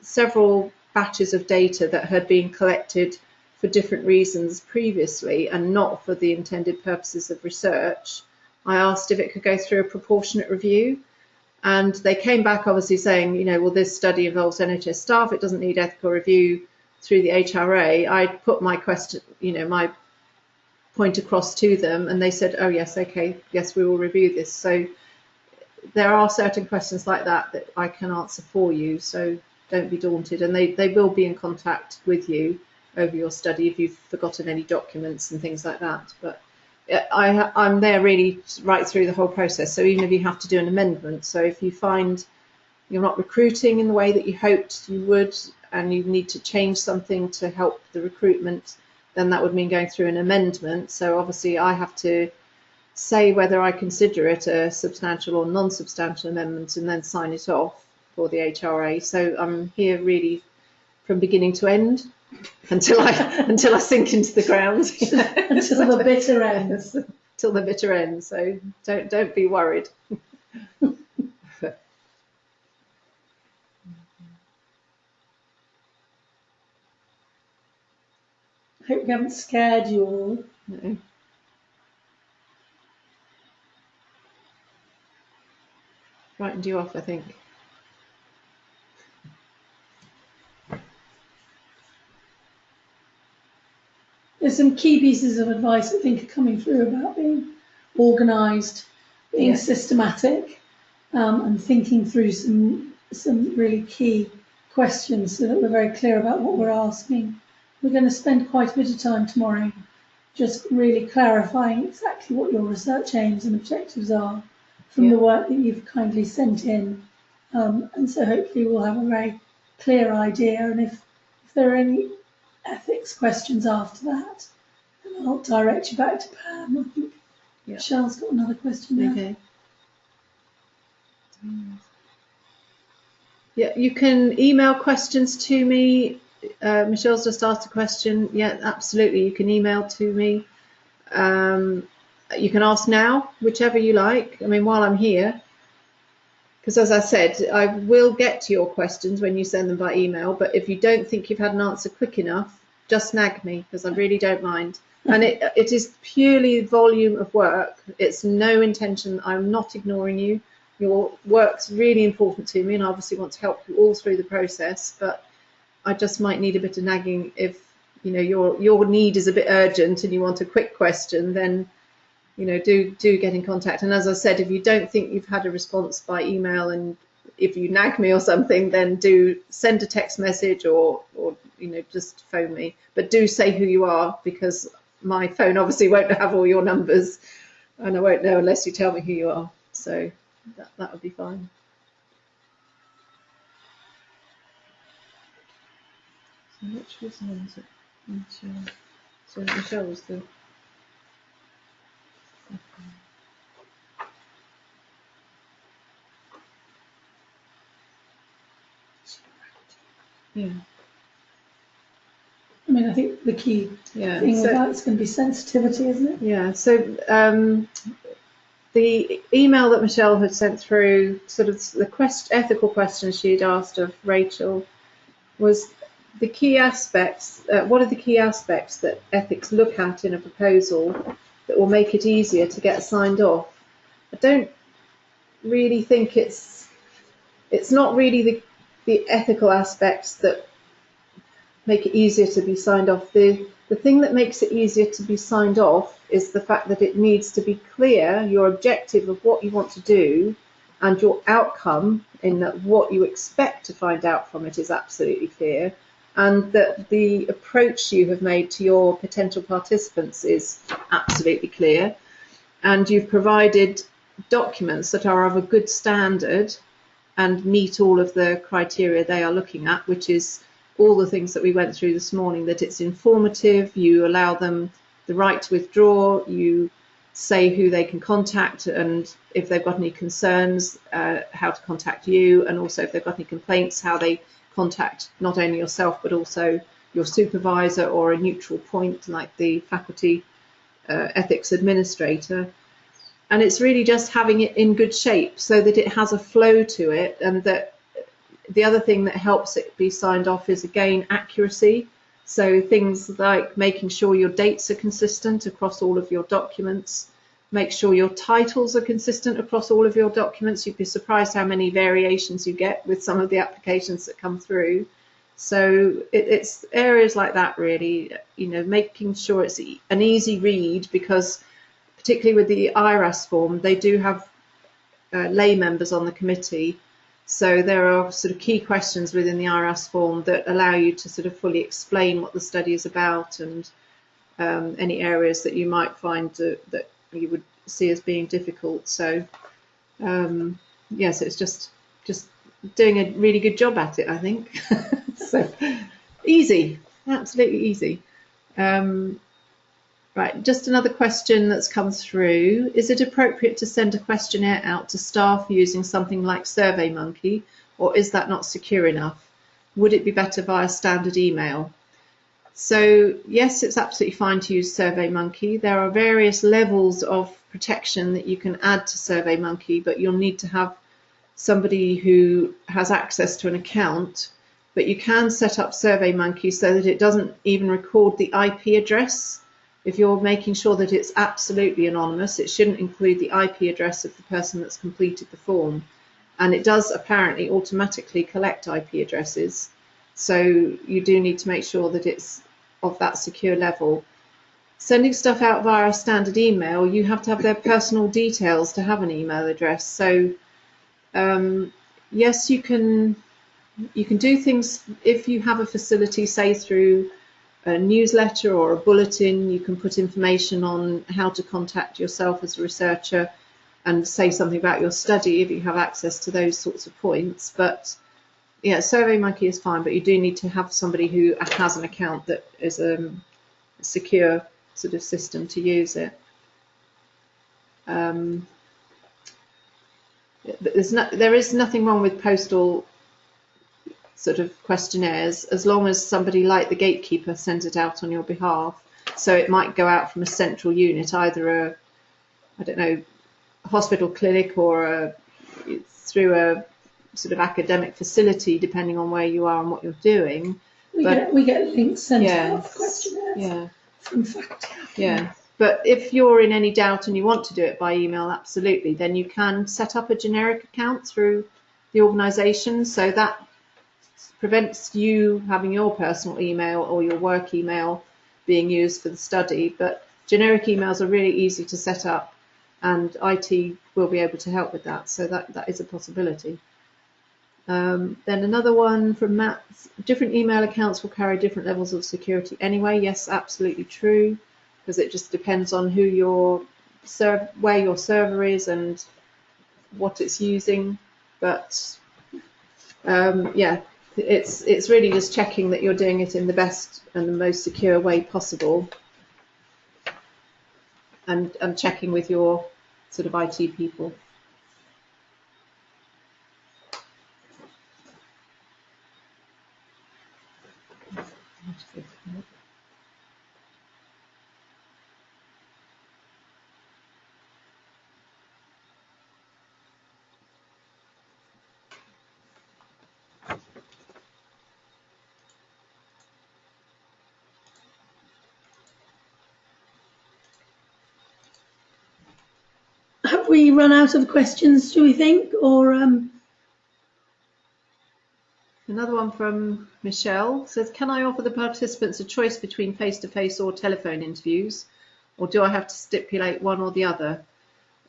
several batches of data that had been collected for different reasons previously and not for the intended purposes of research, I asked if it could go through a proportionate review. And they came back obviously saying, well, this study involves NHS staff, it doesn't need ethical review through the HRA. I put my question, my point across to them, and they said, oh yes, okay, yes, we will review this. So there are certain questions like that that I can answer for you, so don't be daunted. And they will be in contact with you over your study if you've forgotten any documents and things like that. But I'm there really right through the whole process. So even if you have to do an amendment, so if you find you're not recruiting in the way that you hoped you would, and you need to change something to help the recruitment, then that would mean going through an amendment. So obviously I have to say whether I consider it a substantial or non-substantial amendment and then sign it off for the HRA. So I'm here really from beginning to end until I sink into the ground. Until the bitter ends. Till the bitter end. So don't be worried. I hope we haven't scared you all. No. Frightened you off, I think. There's some key pieces of advice I think are coming through about being organised, being systematic, and thinking through some really key questions so that we're very clear about what we're asking. We're going to spend quite a bit of time tomorrow just really clarifying exactly what your research aims and objectives are from the work that you've kindly sent in. And so hopefully we'll have a very clear idea. And if there are any ethics questions after that, then I'll direct you back to Pam. I think Michelle's got another question there. Okay. Yeah, you can email questions to me. Michelle's just asked a question. Yeah, absolutely. You can email to me. You can ask now, whichever you like. I mean, while I'm here, because as I said, I will get to your questions when you send them by email. But if you don't think you've had an answer quick enough, just nag me, because I really don't mind. And it is purely volume of work. It's no intention. I'm not ignoring you. Your work's really important to me, and I obviously want to help you all through the process. But I just might need a bit of nagging if your need is a bit urgent and you want a quick question. Then do get in contact. And as I said, if you don't think you've had a response by email, and if you nag me or something, then do send a text message or just phone me. But do say who you are, because my phone obviously won't have all your numbers, and I won't know unless you tell me who you are. So that would be fine. So which was the one? Michelle. So Michelle was the. Yeah. I mean, I think the key thing with that is going to be sensitivity, isn't it? Yeah. So the email that Michelle had sent through, sort of the ethical question she'd asked of Rachel, was the key aspects. What are the key aspects that ethics look at in a proposal that will make it easier to get signed off? I don't really think it's not really the ethical aspects that make it easier to be signed off. The thing that makes it easier to be signed off is the fact that it needs to be clear, your objective of what you want to do and your outcome, in that what you expect to find out from it is absolutely clear, and that the approach you have made to your potential participants is absolutely clear, and you've provided documents that are of a good standard and meet all of the criteria they are looking at, which is all the things that we went through this morning, that it's informative, you allow them the right to withdraw, you say who they can contact, and if they've got any concerns, how to contact you, and also if they've got any complaints, how they contact not only yourself but also your supervisor or a neutral point like the faculty ethics administrator. And it's really just having it in good shape so that it has a flow to it, and that the other thing that helps it be signed off is, again, accuracy. So things like making sure your dates are consistent across all of your documents, make sure your titles are consistent across all of your documents. You'd be surprised how many variations you get with some of the applications that come through. So it's areas like that, really, making sure it's an easy read, because particularly with the IRAS form, they do have lay members on the committee. So there are sort of key questions within the IRAS form that allow you to sort of fully explain what the study is about, and any areas that you might find that you would see as being difficult. So yes, it's just doing a really good job at it, I think. So easy, absolutely easy. Right, just another question that's come through. Is it appropriate to send a questionnaire out to staff using something like SurveyMonkey, or is that not secure enough? Would it be better via standard email? So yes, it's absolutely fine to use SurveyMonkey. There are various levels of protection that you can add to SurveyMonkey, but you'll need to have somebody who has access to an account. But you can set up SurveyMonkey so that it doesn't even record the IP address. If you're making sure that it's absolutely anonymous, it shouldn't include the IP address of the person that's completed the form. And it does apparently automatically collect IP addresses. So you do need to make sure that it's of that secure level. Sending stuff out via a standard email, you have to have their personal details to have an email address. So yes, you can do things if you have a facility, say through a newsletter or a bulletin. You can put information on how to contact yourself as a researcher and say something about your study if you have access to those sorts of points. But yeah, SurveyMonkey is fine, but you do need to have somebody who has an account that is a secure sort of system to use it. There is nothing wrong with postal sort of questionnaires, as long as somebody like the gatekeeper sends it out on your behalf. So it might go out from a central unit, either a hospital clinic, or through a sort of academic facility, depending on where you are and what you're doing. We get links sent out for questionnaires from faculty. Yeah. But if you're in any doubt and you want to do it by email, absolutely, then you can set up a generic account through the organisation, so that prevents you having your personal email or your work email being used for the study. But generic emails are really easy to set up, and IT will be able to help with that. So that is a possibility. Then another one from Matt: different email accounts will carry different levels of security anyway. Yes, absolutely true, because it just depends on who where your server is and what it's using. But yeah, it's really just checking that you're doing it in the best and the most secure way possible, and checking with your sort of IT people. have we run out of questions, do we think? Or Another one from Michelle says, can I offer the participants a choice between face-to-face or telephone interviews, or do I have to stipulate one or the other?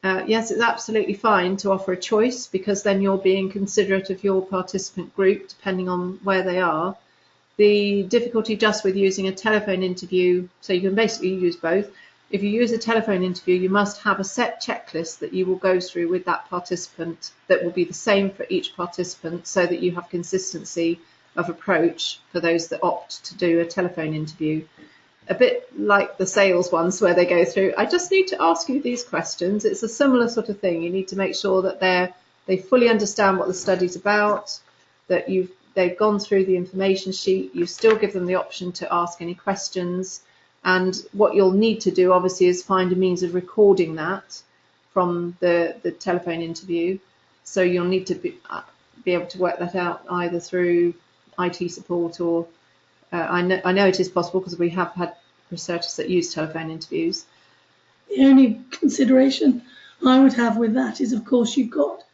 Yes, it's absolutely fine to offer a choice, because then you're being considerate of your participant group depending on where they are. The difficulty just with using a telephone interview, so you can basically use both. If you use a telephone interview, you must have a set checklist that you will go through with that participant that will be the same for each participant, so that you have consistency of approach for those that opt to do a telephone interview. A bit like the sales ones where they go through, I just need to ask you these questions. It's a similar sort of thing. You need to make sure that they fully understand what the study's about, that they've gone through the information sheet. You still give them the option to ask any questions. And what you'll need to do, obviously, is find a means of recording that from the telephone interview. So you'll need to be able to work that out either through IT support or I know it is possible, because we have had researchers that use telephone interviews. The only consideration I would have with that is, of course, you've got,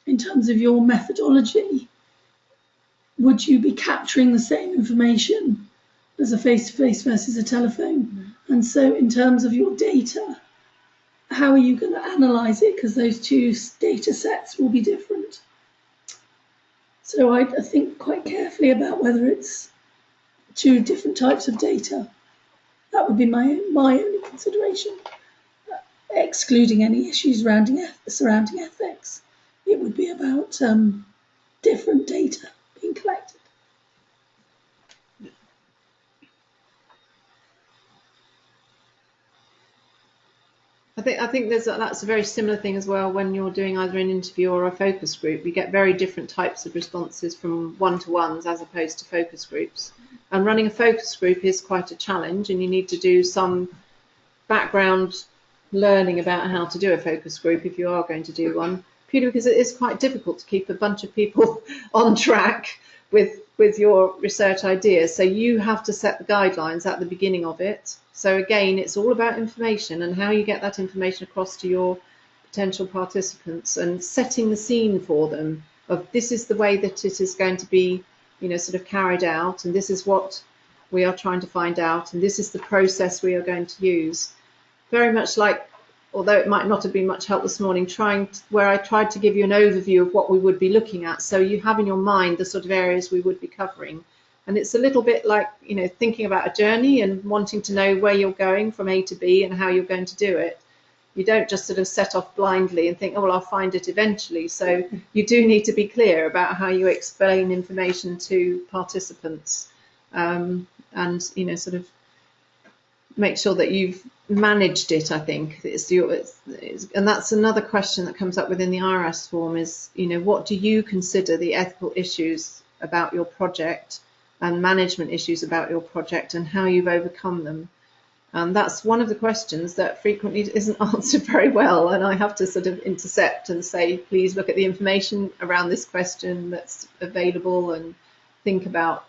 in terms of your methodology, would you be capturing the same information as a face-to-face versus a telephone? Mm-hmm. And so in terms of your data, how are you going to analyse it? Because those two data sets will be different. So I think quite carefully about whether it's two different types of data. That would be my only consideration. Excluding any issues surrounding ethics, it would be about different data being collected. I think that's a very similar thing as well when you're doing either an interview or a focus group. You get very different types of responses from one-to-ones as opposed to focus groups. And running a focus group is quite a challenge, and you need to do some background learning about how to do a focus group if you are going to do one, purely because it is quite difficult to keep a bunch of people on track with your research ideas. So you have to set the guidelines at the beginning of it. So again, it's all about information and how you get that information across to your potential participants, and setting the scene for them of this is the way that it is going to be, sort of carried out, and this is what we are trying to find out, and this is the process we are going to use. Very much like, although it might not have been much help this morning, where I tried to give you an overview of what we would be looking at, so you have in your mind the sort of areas we would be covering. And it's a little bit like, thinking about a journey and wanting to know where you're going from A to B and how you're going to do it. You don't just sort of set off blindly and think, oh, well, I'll find it eventually. So you do need to be clear about how you explain information to participants, and, sort of make sure that you've managed it, I think. And that's another question that comes up within the IRAS form is, what do you consider the ethical issues about your project and management issues about your project, and how you've overcome them? And that's one of the questions that frequently isn't answered very well, and I have to sort of intercept and say, please look at the information around this question that's available and think about,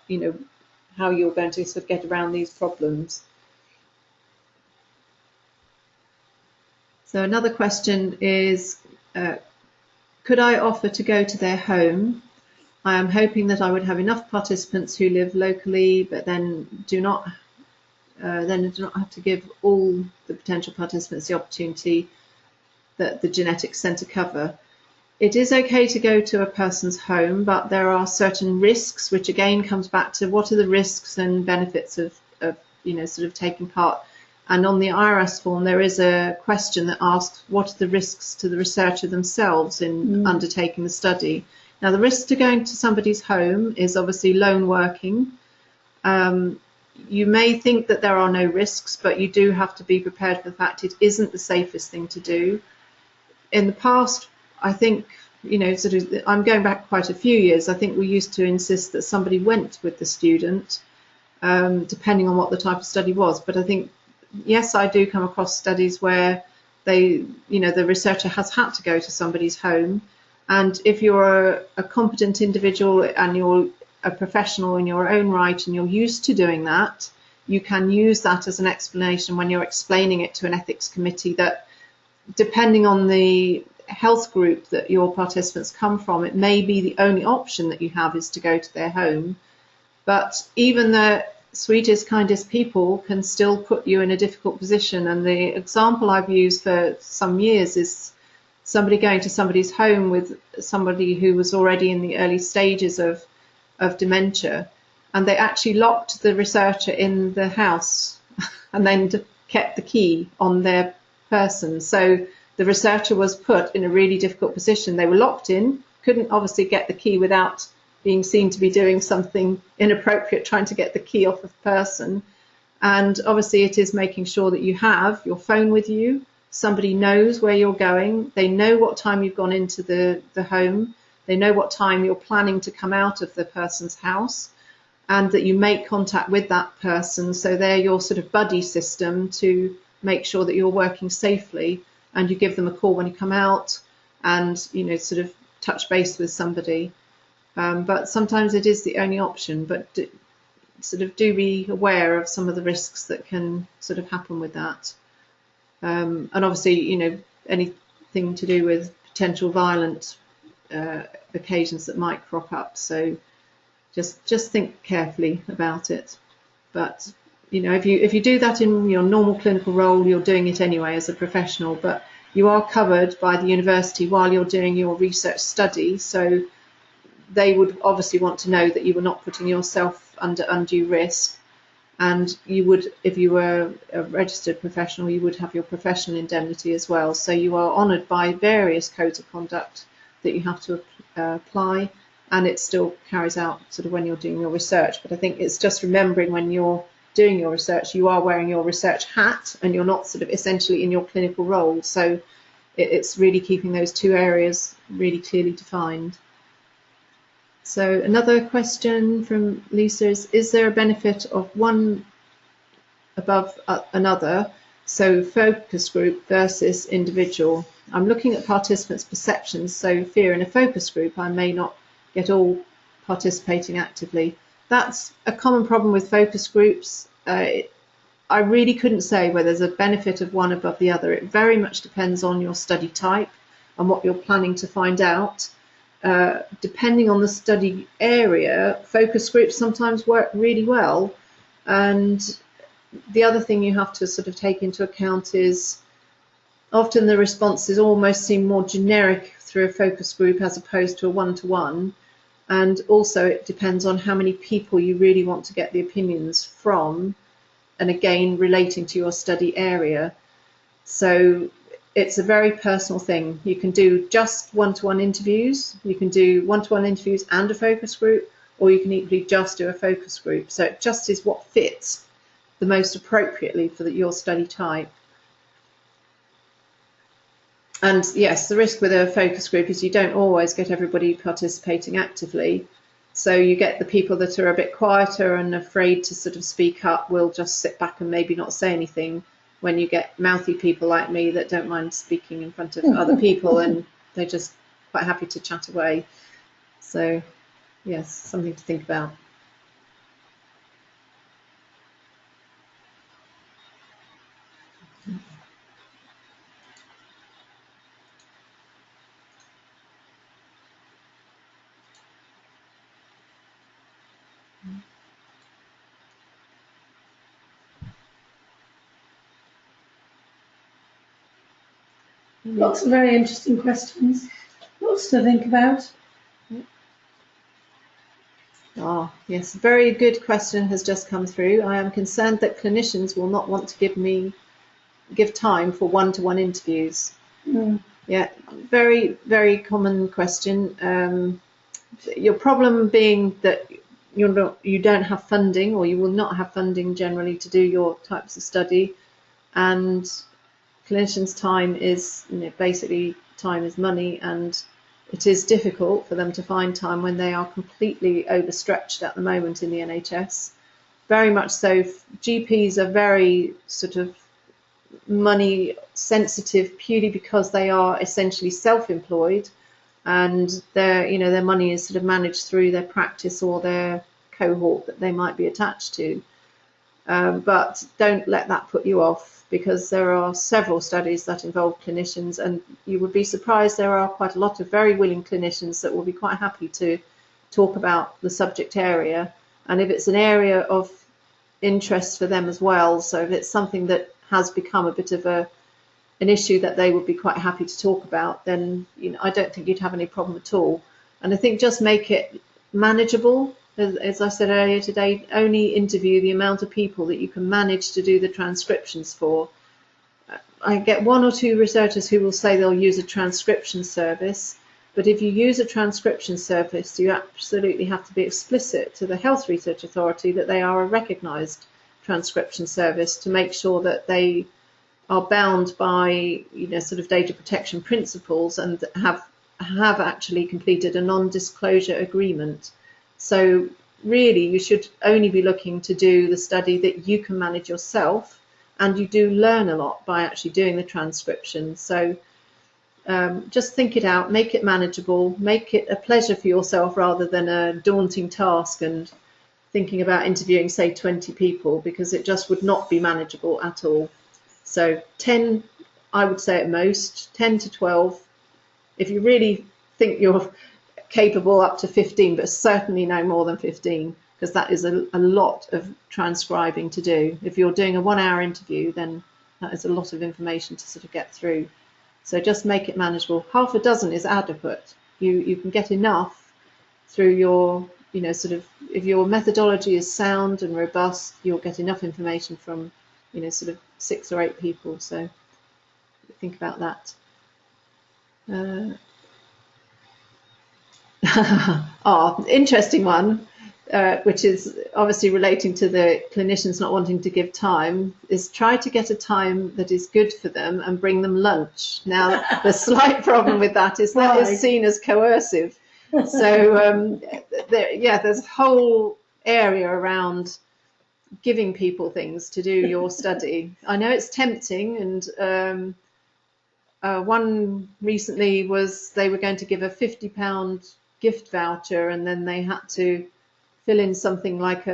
how you're going to sort of get around these problems. So another question is, could I offer to go to their home? I am hoping that I would have enough participants who live locally, but then do not have to give all the potential participants the opportunity that the genetics centre cover. It is okay to go to a person's home, but there are certain risks, which again comes back to what are the risks and benefits of sort of taking part. And on the IRAS form, there is a question that asks what are the risks to the researcher themselves in undertaking the study. Now, the risk to going to somebody's home is obviously lone working. You may think that there are no risks, but you do have to be prepared for the fact it isn't the safest thing to do. In the past, I think, I'm going back quite a few years, I think we used to insist that somebody went with the student, depending on what the type of study was. But I think, yes, I do come across studies where the researcher has had to go to somebody's home. And if you're a competent individual and you're a professional in your own right and you're used to doing that, you can use that as an explanation when you're explaining it to an ethics committee that depending on the health group that your participants come from, it may be the only option that you have is to go to their home. But even the sweetest, kindest people can still put you in a difficult position. And the example I've used for some years is somebody going to somebody's home with somebody who was already in the early stages of dementia, and they actually locked the researcher in the house and then kept the key on their person. So the researcher was put in a really difficult position. They were locked in, couldn't obviously get the key without being seen to be doing something inappropriate, trying to get the key off of the person. And obviously it is making sure that you have your phone with you, somebody knows where you're going, they know what time you've gone into the home, they know what time you're planning to come out of the person's house, and that you make contact with that person. So they're your sort of buddy system to make sure that you're working safely, and you give them a call when you come out and, you know, sort of touch base with somebody. But sometimes it is the only option, but do be aware of some of the risks that can sort of happen with that. And obviously, you know, anything to do with potential violent occasions that might crop up. So just think carefully about it. But you know, if you do that in your normal clinical role, you're doing it anyway as a professional, but you are covered by the university while you're doing your research study. So they would obviously want to know that you were not putting yourself under undue risk. And you would, if you were a registered professional, you would have your professional indemnity as well. So you are honoured by various codes of conduct that you have to apply, and it still carries out sort of when you're doing your research. But I think it's just remembering when you're doing your research, you are wearing your research hat and you're not sort of essentially in your clinical role. So it's really keeping those two areas really clearly defined. So another question from Lisa is there a benefit of one above another, so focus group versus individual? I'm looking at participants' perceptions, so fear in a focus group, I may not get all participating actively. That's a common problem with focus groups. I really couldn't say whether there's a benefit of one above the other. It very much depends on your study type and what you're planning to find out. Depending on the study area, focus groups sometimes work really well. And the other thing you have to sort of take into account is often the responses almost seem more generic through a focus group as opposed to a one-to-one. And also it depends on how many people you really want to get the opinions from, and again relating to your study area. So it's a very personal thing. You can do just one-to-one interviews, you can do one-to-one interviews and a focus group, or you can equally just do a focus group. So it just is what fits the most appropriately for your study type. And yes, the risk with a focus group is you don't always get everybody participating actively. So you get the people that are a bit quieter and afraid to sort of speak up will just sit back and maybe not say anything, when you get mouthy people like me that don't mind speaking in front of other people and they're just quite happy to chat away. So yes, something to think about. Lots of very interesting questions. Lots to think about. Oh, yes, a very good question has just come through. I am concerned that clinicians will not want to give time for one-to-one interviews. Yeah, very, very common question. Your problem being that you don't have funding, or you will not have funding generally to do your types of study, and clinicians' time is, you know, basically time is money, and it is difficult for them to find time when they are completely overstretched at the moment in the NHS. Very much so. GPs are very sort of money sensitive purely because they are essentially self-employed, and their money is sort of managed through their practice or their cohort that they might be attached to. But don't let that put you off, because there are several studies that involve clinicians, and you would be surprised there are quite a lot of very willing clinicians that will be quite happy to talk about the subject area. And if it's an area of interest for them as well, so if it's something that has become a bit of an issue that they would be quite happy to talk about, then I don't think you'd have any problem at all. And I think just make it manageable. As I said earlier today, only interview the amount of people that you can manage to do the transcriptions for. I get one or two researchers who will say they'll use a transcription service, but if you use a transcription service, you absolutely have to be explicit to the Health Research Authority that they are a recognised transcription service, to make sure that they are bound by sort of data protection principles and have actually completed a non-disclosure agreement. So really you should only be looking to do the study that you can manage yourself, and you do learn a lot by actually doing the transcription. So just think it out, make it manageable, make it a pleasure for yourself rather than a daunting task and thinking about interviewing, say, 20 people, because it just would not be manageable at all. So 10, I would say at most, 10 to 12. If you really think you're capable, up to 15, but certainly no more than 15, because that is a lot of transcribing to do. If you're doing a 1 hour interview, then that is a lot of information to sort of get through. So just make it manageable. Half a dozen is adequate. You can get enough through your, sort of, if your methodology is sound and robust, you'll get enough information from, sort of 6 or 8 people. So think about that. Interesting one, which is obviously relating to the clinicians not wanting to give time, is try to get a time that is good for them and bring them lunch. Now, the slight problem with that is that is seen as coercive. So, there's a whole area around giving people things to do your study. I know it's tempting, and one recently was they were going to give a £50 gift voucher, and then they had to fill in something like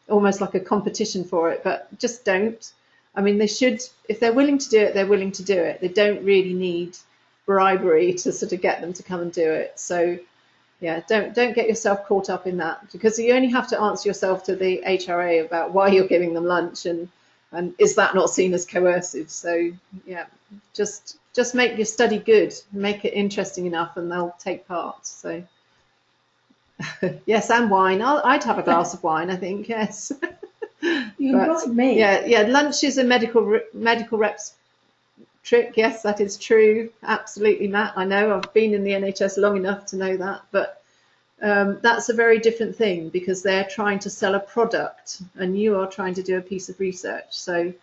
almost like a competition for it, but just don't. I mean, they should, if they're willing to do it, they're willing to do it. They don't really need bribery to sort of get them to come and do it. So yeah, don't get yourself caught up in that, because you only have to answer yourself to the HRA about why you're giving them lunch, and is that not seen as coercive. So yeah, just make your study good, make it interesting enough, and they'll take part. So yes, and wine. I'd have a glass of wine, I think. Yes. You invite me. Yeah. Lunch is a medical reps trick. Yes, that is true. Absolutely, Matt. I know. I've been in the NHS long enough to know that. But that's a very different thing, because they're trying to sell a product, and you are trying to do a piece of research. So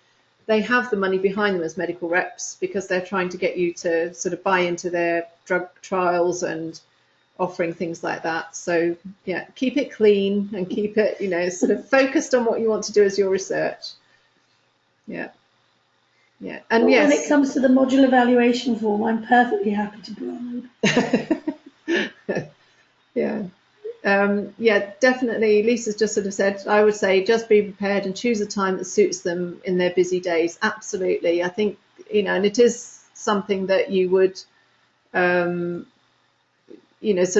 they have the money behind them as medical reps, because they're trying to get you to sort of buy into their drug trials and offering things like that. So yeah, keep it clean and keep it, sort of focused on what you want to do as your research. Yeah. And well, yes, when it comes to the module evaluation form, I'm perfectly happy to bribe. Yeah, definitely. Lisa's just sort of said, I would say just be prepared and choose a time that suits them in their busy days. Absolutely. I think, and it is something that you would sort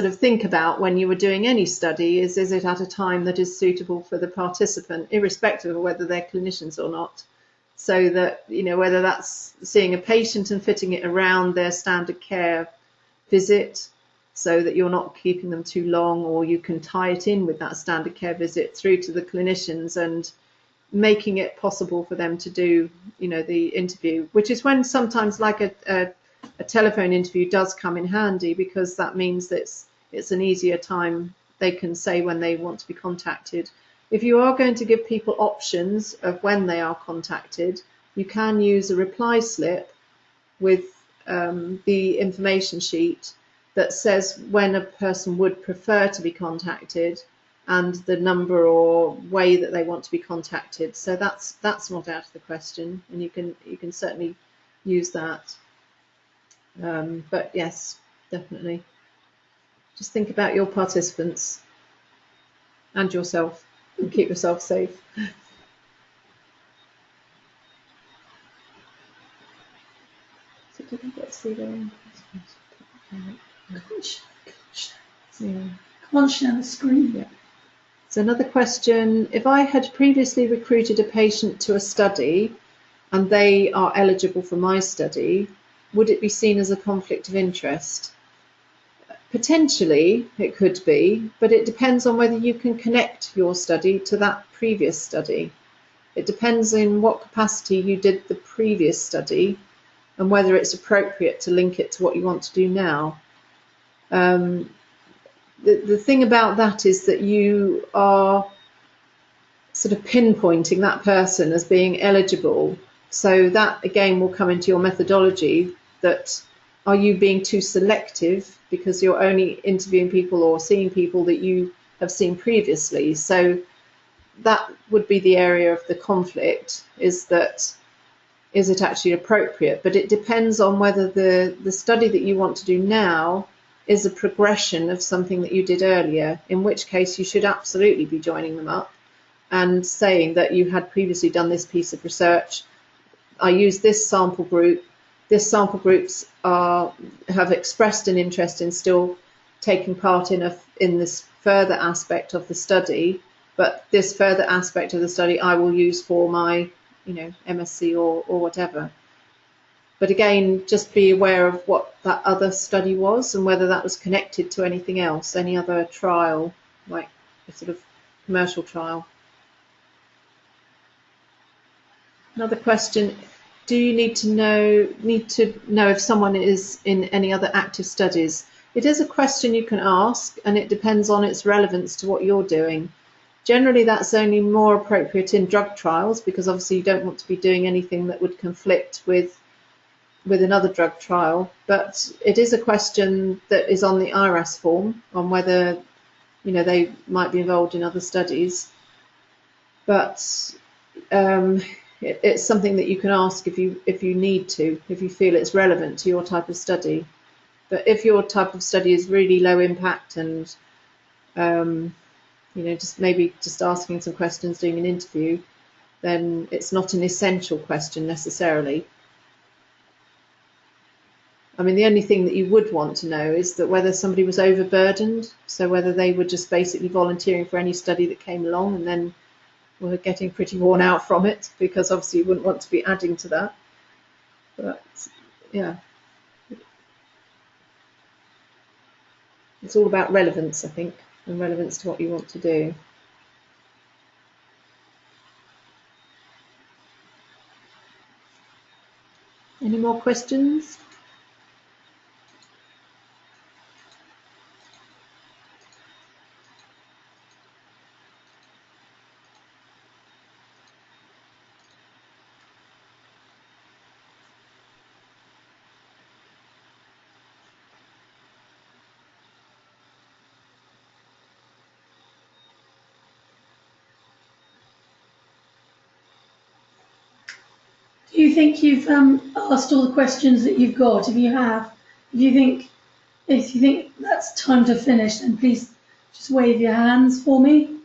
of think about when you were doing any study, is it at a time that is suitable for the participant, irrespective of whether they're clinicians or not, so that, whether that's seeing a patient and fitting it around their standard care visit, so that you're not keeping them too long, or you can tie it in with that standard care visit through to the clinicians and making it possible for them to do, the interview, which is when sometimes like a telephone interview does come in handy, because that means that it's an easier time. They can say when they want to be contacted. If you are going to give people options of when they are contacted, you can use a reply slip with the information sheet that says when a person would prefer to be contacted and the number or way that they want to be contacted. So that's not out of the question, and you can certainly use that. But yes, definitely. Just think about your participants and yourself, and keep yourself safe. see their interest. Yeah. Come on, share the screen. Yeah. So another question, if I had previously recruited a patient to a study and they are eligible for my study, would it be seen as a conflict of interest? Potentially it could be, but it depends on whether you can connect your study to that previous study. It depends in what capacity you did the previous study and whether it's appropriate to link it to what you want to do now. The thing about that is that you are sort of pinpointing that person as being eligible. So that again will come into your methodology, that are you being too selective because you're only interviewing people or seeing people that you have seen previously. So that would be the area of the conflict, is that is it actually appropriate? But it depends on whether the study that you want to do now is a progression of something that you did earlier, in which case you should absolutely be joining them up and saying that you had previously done this piece of research. I used this sample group. This sample groups have expressed an interest in still taking part in this further aspect of the study, but this further aspect of the study I will use for my, MSc or whatever. But again, just be aware of what that other study was and whether that was connected to anything else, any other trial, like a sort of commercial trial. Another question, do you need to know if someone is in any other active studies? It is a question you can ask, and it depends on its relevance to what you're doing. Generally, that's only more appropriate in drug trials, because obviously you don't want to be doing anything that would conflict with another drug trial. But it is a question that is on the IRAS form on whether they might be involved in other studies. But it's something that you can ask if you need to, if you feel it's relevant to your type of study. But if your type of study is really low impact and just asking some questions, doing an interview, then it's not an essential question necessarily. I mean, the only thing that you would want to know is that whether somebody was overburdened, so whether they were just basically volunteering for any study that came along and then were getting pretty worn out from it, because obviously you wouldn't want to be adding to that. But yeah, it's all about relevance, I think, and relevance to what you want to do. Any more questions? Do you think you've asked all the questions that you've got? If you think that's time to finish, then please just wave your hands for me.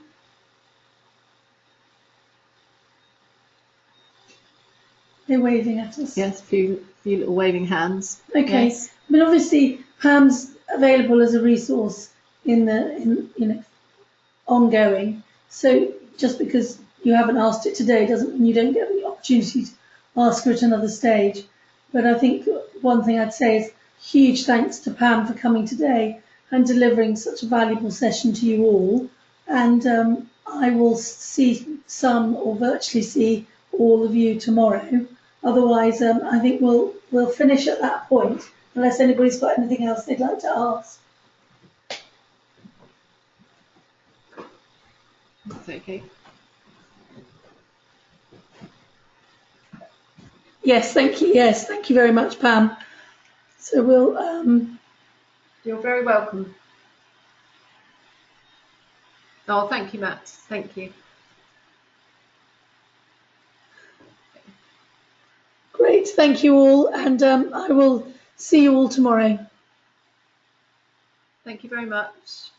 They're waving at us. Yes, a few little waving hands. Okay. Yes. I mean, obviously, Pam's available as a resource in ongoing. So just because you haven't asked it today doesn't mean you don't get the opportunity to ask her at another stage. But I think one thing I'd say is huge thanks to Pam for coming today and delivering such a valuable session to you all. And I will see some, or virtually see all of you tomorrow. Otherwise, I think we'll finish at that point, unless anybody's got anything else they'd like to ask. That's okay. Yes, thank you. Yes, thank you very much, Pam. So we'll. You're very welcome. Oh, thank you, Matt. Thank you. Great, thank you all, and I will see you all tomorrow. Thank you very much.